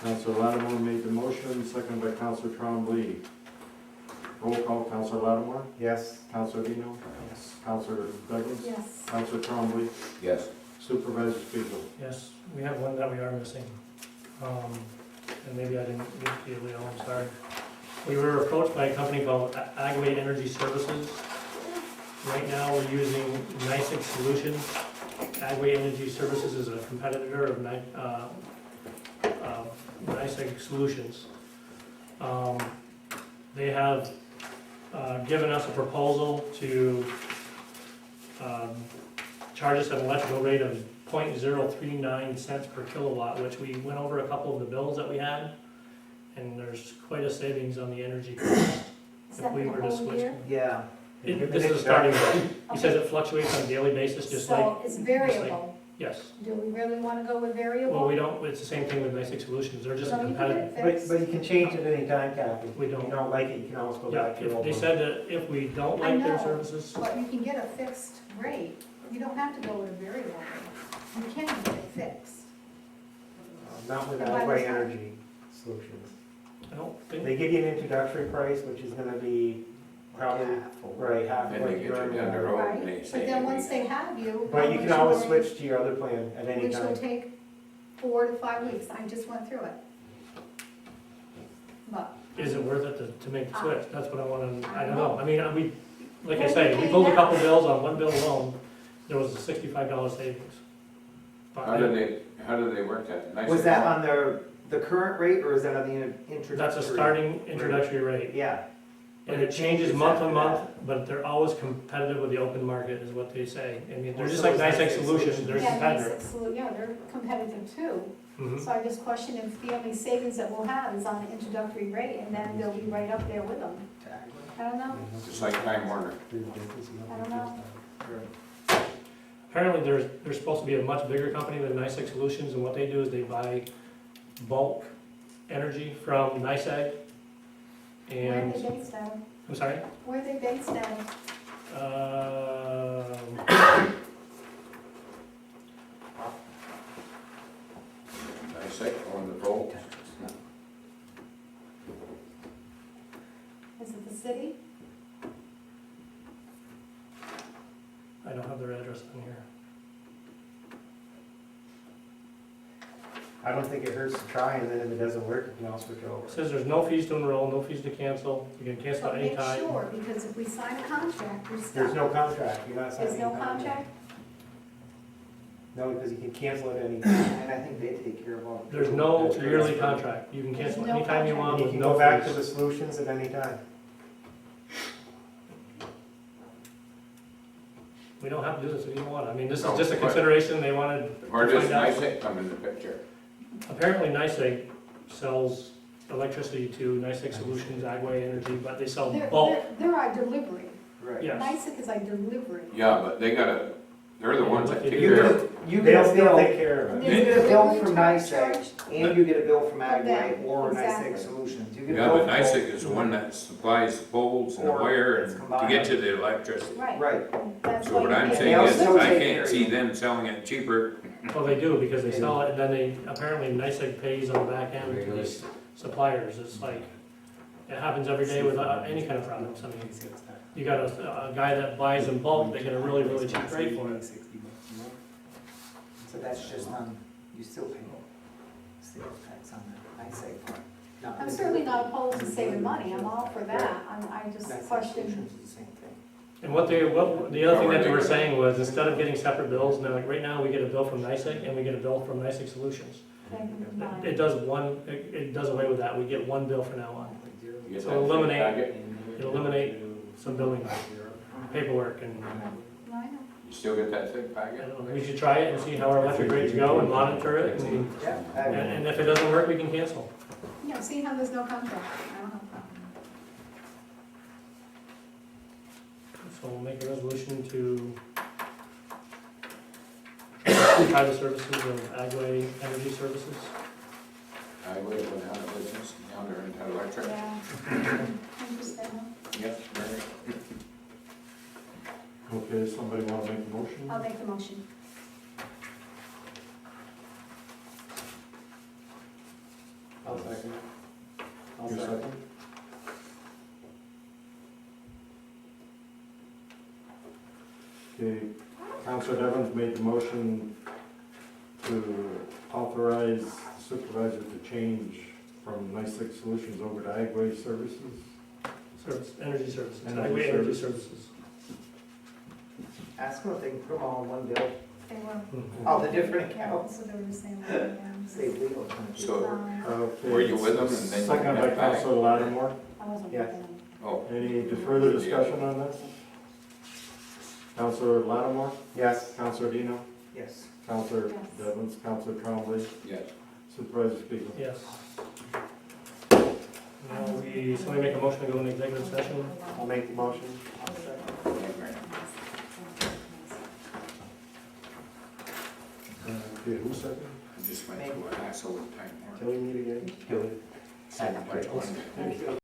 Counselor Lattimore made the motion, second by Counselor Trombley. Roll call, Counselor Lattimore, Yes. Counselor Dino, Yes. Counselor Devons, Yes. Counselor Trombley, Yes. Supervisor Speaker. Yes, we have one that we are missing. And maybe I didn't give to you, Leo, I'm sorry. We were approached by a company called Agway Energy Services. Right now, we're using NICEX Solutions. Agway Energy Services is a competitor of NICEX Solutions. They have given us a proposal to charge us an electrical rate of 0.039 cents per kilowatt, which we went over a couple of the bills that we had, and there's quite a savings on the energy cost Is if that we for were the to whole switch. year? Yeah. This is a starting rate. He says it fluctuates on a daily basis, just like, So it's variable. yes. Do we really want to go with variable? Well, we don't, it's the same thing with Basic Solutions, they're just So you can get competitive. it But, fixed? but you can change it any time, Kathy. We If you don't. don't like it, you can always go Yeah, back to your if old they one. said that if we don't I like their know. services, But you can get a fixed rate. You don't have to go with a variable rate. You can get it fixed. Not with And why Agway was that? Energy Solutions. I don't think, They give you an introductory price, which is gonna be probably, right, half of Then what they get you're you down the earning. road and they Right, say. but then once they have you. But you how can much always more- switch to your other plan at any Which will time. take 4 to 5 weeks. I just went through it. But is it worth it to make the switch? That's what I wanna, I I don't don't know. know. I mean, we, like I Well, say, we we pay pulled a now. couple bills on one bill alone, there was a $65 savings. But How do they work that? Nice Was and that small. on the current rate, or is that on the introductory? That's a starting introductory rate. Yeah. And it changes month on after month, but they're always competitive with the open market, is what they say. I mean, they're Well, just so like is NICEX NICEX Solutions, they're yeah, competitive. yeah, they're competitive too. Mhm. So I just question if the only savings that we'll have is on the introductory rate, and then they'll be right up there with them. I don't know, just like Time Warner. I don't know. Apparently, there's supposed to be a much bigger company than NICEAG Solutions, and what they do is they buy bulk energy from NICEAG. Where are And, they based out of? I'm sorry? Where are they based out of? I say, on the vote. Is it the city? I don't have their address on here. I don't think it hurts to try, and then if it doesn't work, you can also go. It says there's no fees to enroll, no fees to cancel, you can cancel But at make any time. sure, because if we sign a contract, we're stuck. There's no contract, you're not signing. There's no a contract? No, because you can cancel at any time. And I think they take care of all. There's no yearly contract, you can There's cancel no anytime you contract. want You with can no go back to fees. the solutions at any time. We don't have to do this if you don't want, I mean, this is No, just a but- consideration they wanted to Where does find out. NICEAG come in the picture? Apparently NICEAG sells electricity to NICEAG Solutions, Agway Energy, but they sell bulk. They're our delivery. Right. Yes. NICEAG is our delivery. Yeah, but they're the ones that take You You care get of it. a, you They'll get a still bill, take care of There's it. you get a bill delivery from charge, NICEAG, and you get a bill from From Agway them, or exactly. NICEAG Solutions. You get a Yeah, bill but from NICEAG both. is the one that supplies the poles and the Or wire it's and to combined. get to the electricity. Right. Right, That's So why what you I'm pay saying the is, still I take can't care see of them selling it cheaper. Well, they do, because they sell it, and then they, apparently NICEAG pays on the back end to these suppliers, it's like, it happens every day with any kind of products, I mean, you got a guy that buys in bulk, they get a really, really cheap rate for it. so that's just on, you still pay sales tax on the NICEAG part. Not I'm the certainly not delivery. opposed to saving money, I'm all for that, I just NICEAG question, Solutions is the same thing. And the other thing that they were saying was, instead of getting separate bills, and they're like, right now, we get a bill from NICEAG, and we get a bill from NICEAG Solutions. It does away with that, we get one bill from now on. You get So that eliminate- packet, It'll eliminate some billing paperwork, and No, I know. you still get that thick I packet? don't know, we should try it and see how our electric rates go and monitor it, and Yeah. and if it doesn't work, we can cancel. Yeah, see how there's no contract, I don't have a problem. So we'll make a resolution to try the services of Agway Energy Services. I would have went out of business, now they're into electric. Yeah. I understand. Yep, right. Okay, somebody want to make a motion? I'll make the motion. I'll second it. I'll Your second. second? Okay, Counselor Evans made the motion to authorize the supervisor to change from NICEAG Solutions over to Agway Services. Energy Services, Energy Agway Energy Services. Services. Ask them if they can put them all in one bill, They were. all the different accounts, So they were the same way, save legal time. So, Okay. Were you with them and then you Second by went back? Counselor Lattimore. I wasn't Yes. with them. Oh, Any further discussion on this? Counselor Lattimore, Yes. Counselor Dino, Yes. Counselor Yes. Devens, Counselor Trombley, yes. Supervisor Spiegel. Yes. Now somebody make a motion to go into executive session? I'll make the motion. Okay, who seconded? I just went through an asshole time. Till we meet again. Second by one.